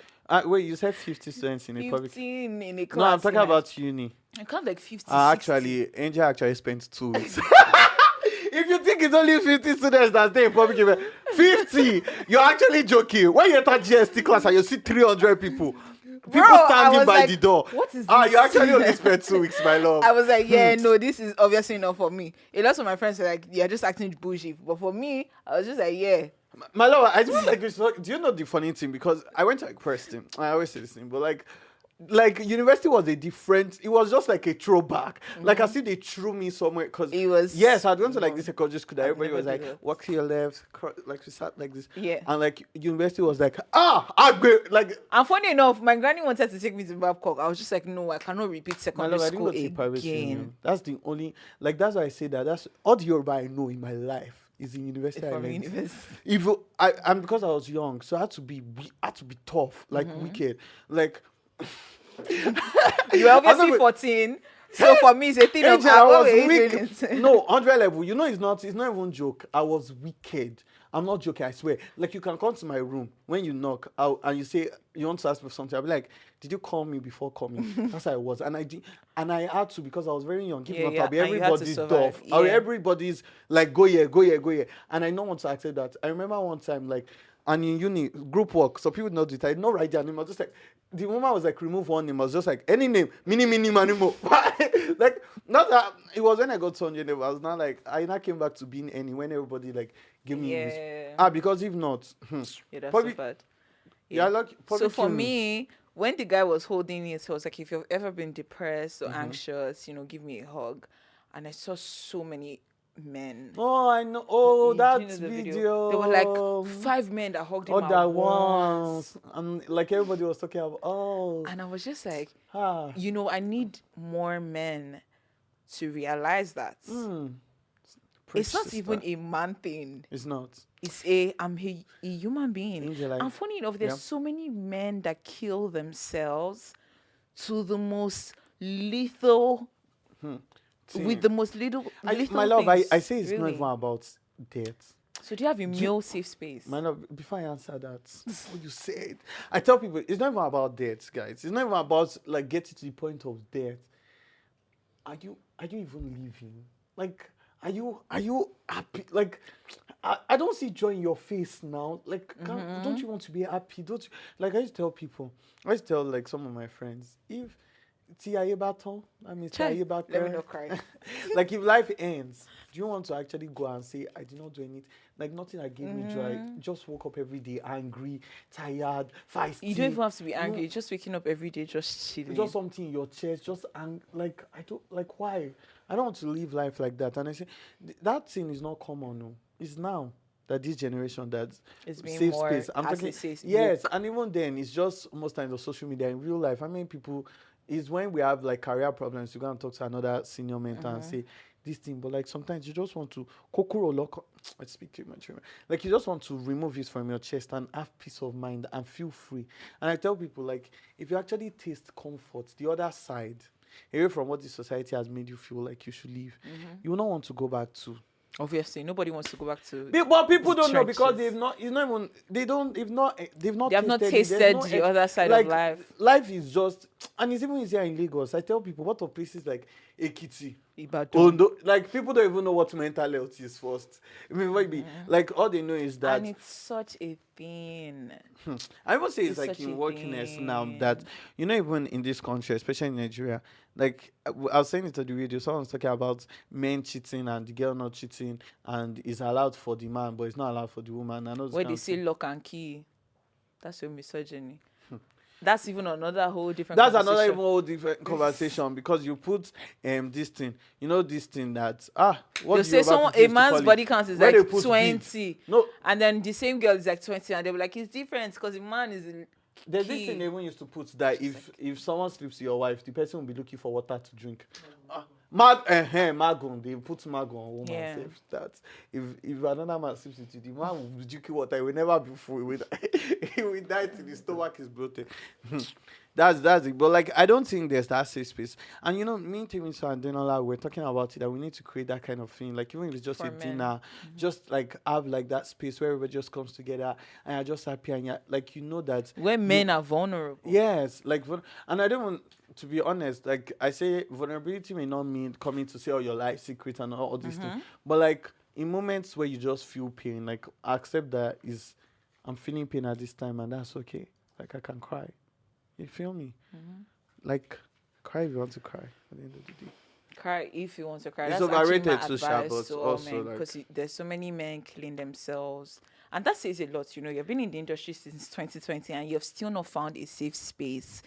Wait, you said 50 students in a public. 15 in a class. No, I'm talking in about uni. I count like 50, 60. Actually, Angel actually spent 2 weeks. If you think it's only 50 students that stay in public event, 50, you're actually joking. When you enter GST class and you see 300 people, Bro, standing by like, the door. What is Ah, this? you actually only spent 2 weeks, my love. I was like, yeah, no, this is obviously not for me. A lot of my friends were like, you're just acting bougie. But for me, I was just like, yeah. My love, I just like, do you know the funny thing? Because I went to like Preston. I always say this thing, but like university was a different. It was just like a throwback. Like I see they threw me somewhere because It was. yes, I'd gone to like this secondary school that everybody never was like, did that. walk to your left, like we sat like this. Yeah. And like university was like, I go like. And funny enough, my granny wanted to take me to Babcock. I was just like, no, I cannot repeat My secondary love, I didn't school go to private again. union. That's the only like. That's why I say that. That's all the Yoruba I know in my life is in university. From I learned. university. If and because I was young, so I had to be tough, like wicked, like. You were obviously 14. So for me, it's a thing of Angel, I was what were you weak. doing it? No, 100 level. You know, it's not even joke. I was wicked. I'm not joking. I swear. Like you can come to my room when you knock out and you say you want to ask me for something. I'll be like, "Did you call me before coming?" That's how I was, and I did, and I had to because I was very young. Give Yeah, I'll be and you had to everybody's survive. tough. Yeah. Everybody's like, go here, go here, go here, and I don't want to accept that. I remember one time like. And in uni, group work, so people know it. I did not write their name. I was just like, the moment I was like, remove one name, I was just like, any name, mini, manimo. Like, not that, it was when I got to 100 level, I was not like, I now came back to being any, when everybody like, give me this. Because if not, Yeah, that's probably, so bad. yeah, like, So probably for kill me, when the guy was holding it, he was like, if you've ever been depressed Mm-hmm. or anxious, give me a hug. And I saw so many men. Oh, I know. Oh, Do you that know the video. There were like 5 men that hugged him Oh, at that once. once. And like everybody was talking about, And I was just like, ah. I need more men to realize that. It's not even a man thing. It's not. It's I'm a human being. Angel, like, and funny enough, there's yeah. so many men that kill themselves to the most lethal, with the most lethal my love, things, I say it's not really. even about death. So do you have a male safe space? My love, before I answer that, what you said, I tell people it's not even about death, guys. It's not even about like getting to the point of death. Are you even living? Like, are you happy? Like, I don't see joy in your face now. Like, don't you want to be happy? Don't you? Like, I used to tell people, I used to tell like some of my friends, if Tia Baton, I mean Tia Baton. Let me not cry. Like if life ends, do you want to actually go and say, I did not do anything? Like nothing that gave me joy. Just woke up every day angry, tired, feisty. You don't even have to be angry. You're just waking up every day, just chilling. Just something in your chest, just like I don't like why? I don't want to live life like that. And I say that thing is not common. No, it's now that this generation that It's being safe more, space. I'm as talking it says, yes, woke. and even then it's just most times on social media. In real life, I mean people is when we have like career problems, you go and talk to another senior mentor and say this thing, but like sometimes you just want to kokoro lock. I speak too much. Like you just want to remove it from your chest and have peace of mind and feel free. And I tell people like if you actually taste comfort, the other side, away from what the society has made you feel like you should live, you will not want to go back to. Obviously, nobody wants to go back to. But people the don't know because trenches. they've not. It's not even. They don't. They've not. They have not it. tasted There's no the other side like, of life. Life is just, and it's even easier in Lagos. I tell people, what of places like Ekiti, Ibadan. Ondo, like people don't even know what mental health is first. I mean, what it be like all they know is that. And it's such a thing. I would say it's It's like such in a workiness now thing. that even in this country, especially in Nigeria, like I was saying it on the radio, someone was talking about men cheating and the girl not cheating, and it's allowed for the man, but it's not allowed for the woman. I know Where they say lock and key, that's your misogyny. That's even another whole different. that's another conversation. even whole different conversation because you put this thing, this thing that what They do say Yoruba someone people a used to man's call it? body count is Where they like put 20, No, and then the same girl is like 20, and they'll be like, it's different because the man is. there's this key. thing they even used to put that if someone sleeps with your wife, the person will be looking for water to drink. Magun, they put magun on woman. Yeah. Safe that if another man sleeps with you, the man will be drinking water. He will never be full. He will die till his stomach is bloated. That's it. But like, I don't think there's that safe space. And me and Timmy and Denola, we're talking about it that we need to create that kind of thing. Like even if it's just For a men. dinner, just like have like that space where everybody just comes together and you're just happy and you're like that. Where men are vulnerable. Yes, like and I don't want to be honest. Like I say, vulnerability may not mean coming to say all your life secrets and all these things, but like in moments where you just feel pain, like accept that I'm feeling pain at this time and that's okay. Like I can cry. You feel me? Like, cry if you want to cry at the end of the day. Cry if you want to cry. It's That's actually overrated my to advice but to all also men, like, because there's so many men killing themselves, and that says a lot. You've been in the industry since 2020, and you've still not found a safe space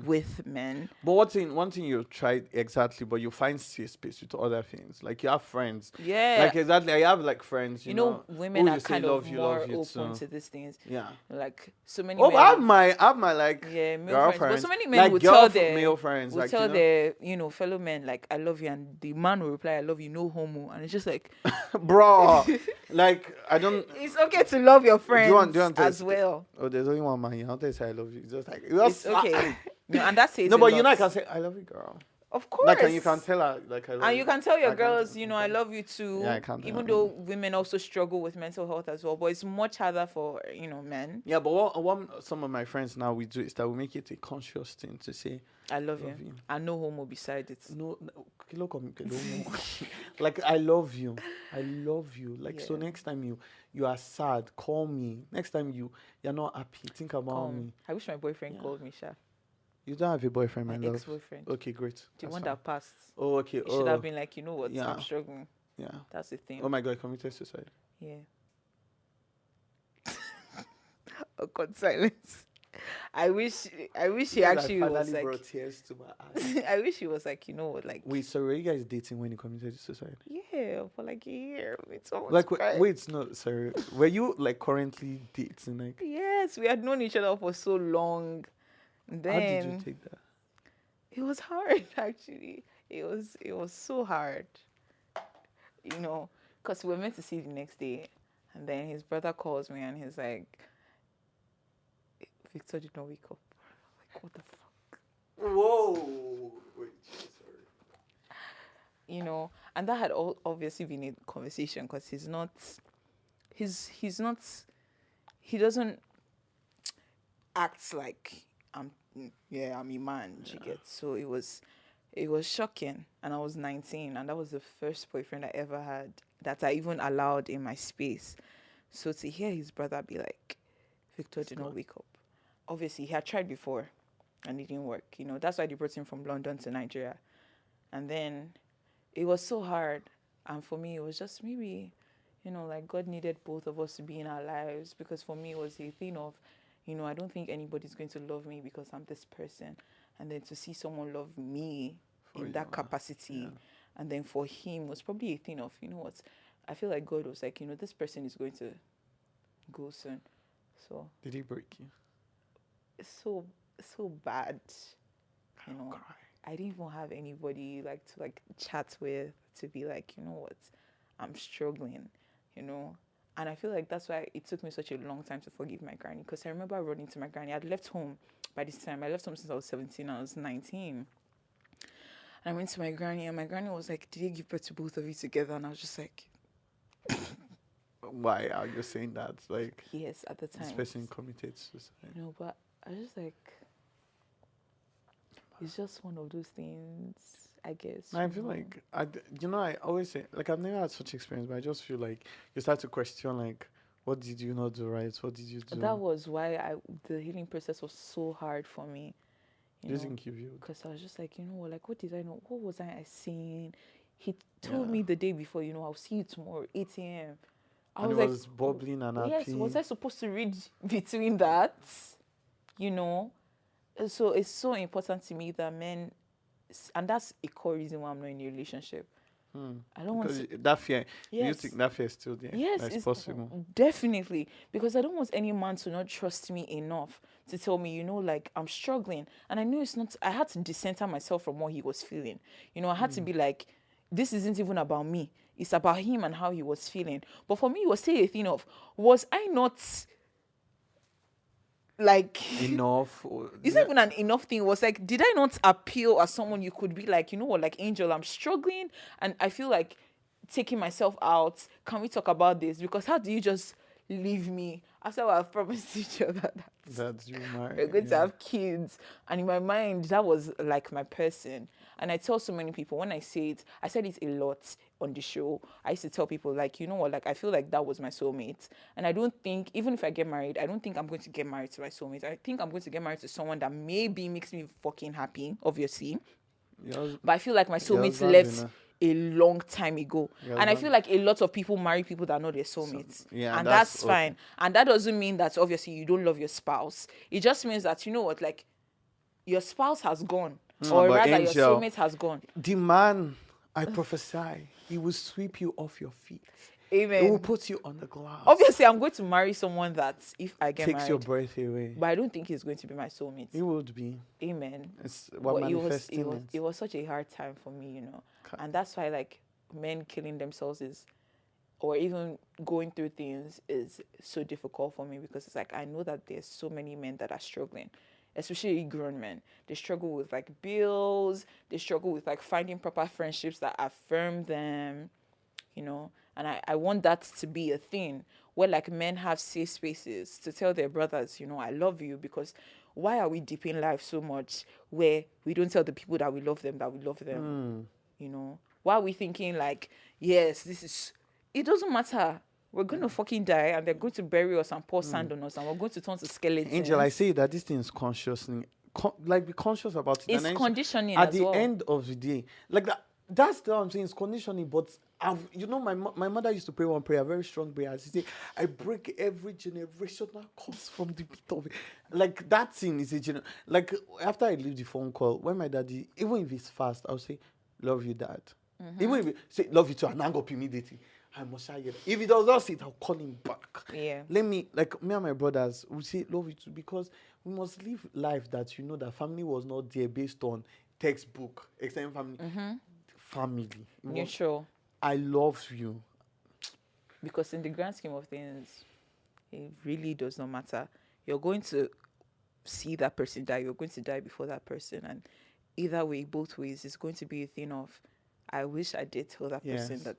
with men. but one thing you've tried exactly, but you find safe space with other things. Like you have friends. Yeah. Like exactly, I have like friends. Women who are you say kind of love you, more love you open too. to these things. Yeah. Like so many. Oh, men, I have my like male friends. girlfriends. But so many men like will tell their male friends. will Like, tell their fellow men like I love you, and the man will reply I love you, no homo, and it's just like, bro, like I don't. it's okay to love your friends do you want to as well. Oh, there's only one man here. I'll tell you say I love you. It's just like It's okay. And that says no, a but lot. I can say I love you, girl. Of course. Like, and you can tell her, like, I love And you can tell your I can girls, tell- I love you too. Yeah, I can tell Even her. though women also struggle with mental health as well, but it's much harder for men. Yeah, but what some of my friends now we do is that we make it a conscious thing to say, I love Love you. you. And no homo beside it. no, like I love you. I love you. Like, so Yeah. next time you are sad, call me. Next time you're not happy, think about me. I wish my boyfriend Yeah. called me, Sha. You don't have a boyfriend, my My love. ex-boyfriend. Okay, great. The That's one fine. that passed. Oh, okay. It should have been like, you know what? Yeah. I'm struggling. Yeah. That's the thing. Oh my God, committed suicide. Yeah. Oh God, silence. I wish he actually was like. brought tears to my eyes. I wish he was like, like. Wait, so were you guys dating when you committed suicide? Yeah, for like a year. It's almost Like, crying. wait, no, sorry. Were you like currently dating? Like, Yes, we had known each other for so long. how Then did you take that? it was hard actually. It was so hard. Because we were meant to see the next day, and then his brother calls me and he's like, Victor did not wake up. I'm like, what the fuck? Whoa! Wait, sorry. And that had obviously been a conversation, because he doesn't act like I'm a man. You get. So it was shocking, and I was 19, and that was the first boyfriend I ever had that I even allowed in my space. So to hear his brother be like, Victor did not wake up. Obviously, he had tried before, and it didn't work. That's why they brought him from London to Nigeria, and then it was so hard. And for me, it was just maybe, like God needed both of us to be in our lives, because for me, it was a thing of, I don't think anybody's going to love me because I'm this person. And then to see someone love me in that capacity, and then for him was probably a thing of, what, I feel like God was like, this person is going to go soon. So Did he break you? it's so bad. I didn't even have anybody like to like chat with, to be like, what, I'm struggling, And I feel like that's why it took me such a long time to forgive my granny, because I remember running to my granny. I'd left home by this time. I left home since I was 17. I was 19. And I went to my granny, and my granny was like, did you give birth to both of you together? And I was just like, Why are you saying that? Like, yes, at the time. this person committed suicide. But I was just like, it's just one of those things, I guess. I feel like I always say, like, I've never had such experience, but I just feel like you start to question, like, what did you not do right? What did you do? That was why the healing process was so hard for me. You didn't give you. Because I was just like, what did I know? What was I saying? He told me the day before, I'll see you tomorrow, 8 a.m. And it was bubbling and happy. Yes, was I supposed to read between that? So it's so important to me that men, and that's a core reason why I'm not in a relationship. I don't want to, that fear. Yes. You think that fear is still there? yes, That's it's possible. definitely, because I don't want any man to not trust me enough to tell me, like, I'm struggling, and I know it's not. I had to decenter myself from what he was feeling. I had to be like, this isn't even about me. It's about him and how he was feeling. But for me, it was still a thing of, was I not like enough. Or, it's not even an enough thing. It was like, did I not appeal as someone you could be like, you know what, like Angel, I'm struggling and I feel like taking myself out. Can we talk about this? Because how do you just leave me after I've promised each other that that's you, we're going to have kids? And in my mind, that was like my person. And I tell so many people when I say it, I said it a lot on the show. I used to tell people, like, you know what, like, I feel like that was my soulmate. And I don't think, even if I get married, I don't think I'm going to get married to my soulmate. I think I'm going to get married to someone that maybe makes me fucking happy, obviously. But I feel like my soulmate left a long time ago. And I feel like a lot of people marry people that know their soulmates. And that's fine. Okay. And that doesn't mean that obviously you don't love your spouse. It just means that, you know what, like, your spouse has gone. Or rather, Angel, your soulmate has gone. The man, I prophesy, he will sweep you off your feet. Amen. He will put you on the glass. Obviously, I'm going to marry someone that, if I get takes married, your breath away. But I don't think he's going to be my soulmate. He would be. Amen. It was such a hard time for me, you know. And that's why, like, men killing themselves or even going through things is so difficult for me, because it's like, I know that there's so many men that are struggling. Especially grown men. They struggle with like bills. They struggle with like finding proper friendships that affirm them, you know. And I want that to be a thing where like men have safe spaces to tell their brothers, you know, I love you. Because why are we deep in life so much where we don't tell the people that we love them, you know? Why are we thinking like, yes, it doesn't matter. We're going to fucking die and they're going to bury us and pour sand on us and we're going to turn to skeletons. Angel, I say that this thing is consciously, be conscious about it. It's conditioning at as the well. end of the day. Like that's what I'm saying, it's conditioning. But my mother used to pray one prayer, a very strong prayer. She said, I break every generational curse from the pit of it. Like that thing is like after I leave the phone call, when my daddy, even if it's fast, I'll say, love you, Dad. Mm-hmm. Even if he say love you too and hang up immediately. I must say it. If he does not sit, I'll call him back. Yeah. Me and my brothers, we say love you too, because we must live life that you know that family was not there based on textbook, extended family. Mm-hmm. Family. Neutral. I love you. Because in the grand scheme of things, it really does not matter. You're going to see that person die. You're going to die before that person. And either way, both ways, it's going to be a thing of, I wish I did tell that person that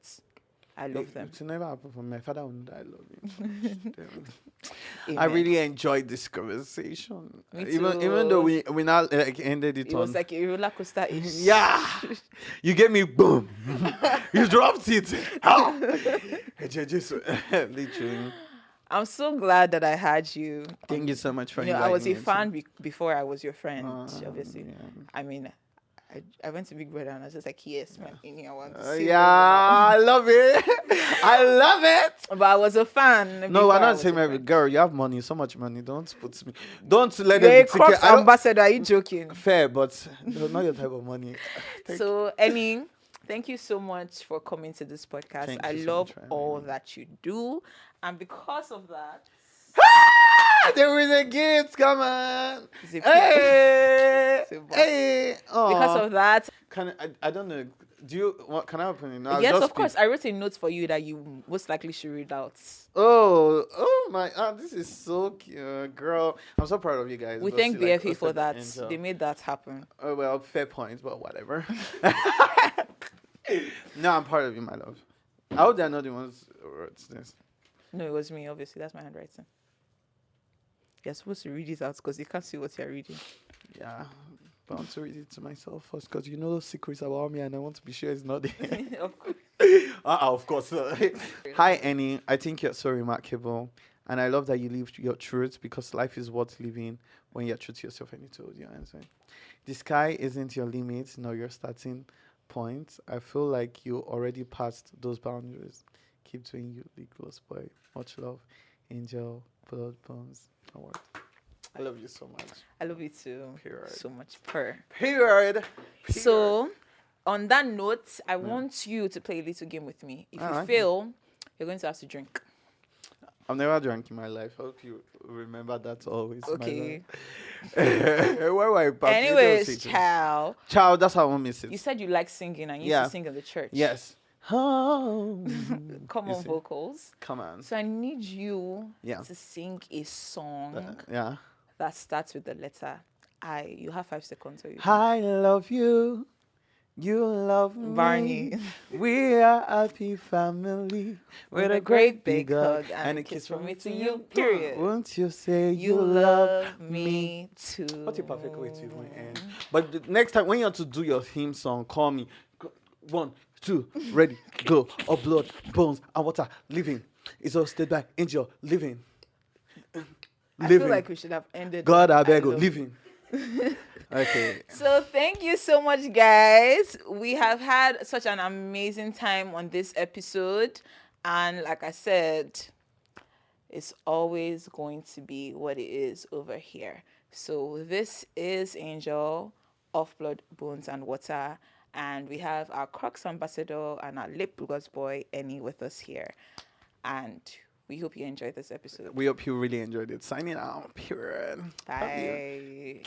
I love them. It's never happened for my father. I love him. I really enjoyed this conversation. Me too. Even though we now ended it on. It was like a roller coaster. Yeah. You gave me boom. You dropped it. Literally. I'm so glad that I had you. Thank you so much for inviting me. I was a fan before I was your friend, obviously. Yeah. I mean, I went to Big Brother and I was just like, yes, man, I want to see I love it. I love it. But I was a fan. No, I'm not saying every girl, you have money, so much money. Don't put me. Don't let You're them a Crocs ambassador. Are you joking? Fair, but not your type of money. So, Eni, thank you so much for coming to this podcast. I love all that you do. And because of that, there is a gift, come on. Hey. Because of that. I don't know. Can I open it now? Yes, of course. I wrote a note for you that you most likely should read out. Oh my, this is so cute, girl. I'm so proud of you guys. We thank BFE for that. They made that happen. Oh, well, fair point, but whatever. No, I'm proud of you, my love. I hope they're not the ones who wrote this. No, it was me, obviously. That's my handwriting. You're supposed to read it out because you can't see what you're reading. Yeah, but I want to read it to myself first because you know secrets about me and I want to be sure it's not there. Of course. Of course. Hi, Eni. I think you're so remarkable. And I love that you live your truth because life is worth living when you're true to yourself and you told your answer. The sky isn't your limit nor your starting point. I feel like you already passed those boundaries. Keep doing you, Lipgloss boy. Much love. Angel, blood bones. Award. I love you so much. I love you too. Period. So much. Period. So, on that note, I want you to play a little game with me. If you fail, you're going to have to drink. I've never drank in my life. I hope you remember that always. Okay. Where were I? Anyways, Chow, that's how I miss it. You said you like singing and you used to sing in the church. Yes. Come on, vocals. Come on. So I need you to sing a song that starts with the letter I. You have 5 seconds. So you I love you. You love me. Barney. We are a happy family with a great big hug and a kiss from me to you. Period. Won't you say You love me too. What a perfect way to even end. But the next time when you want to do your theme song, call me. 1, 2, ready, go. Of blood, bones, and water, living. It's all stayed by angel, living. I feel like we should have ended. God, I beg you, love- living. Okay. So thank you so much, guys. We have had such an amazing time on this episode, and like I said, it's always going to be what it is over here. So this is Angel of Blood, Bones, and Water, and we have our Crocs ambassador and our Lipgloss boy Eni with us here, and we hope you enjoyed this episode. We hope you really enjoyed it. Signing out. Period. Bye.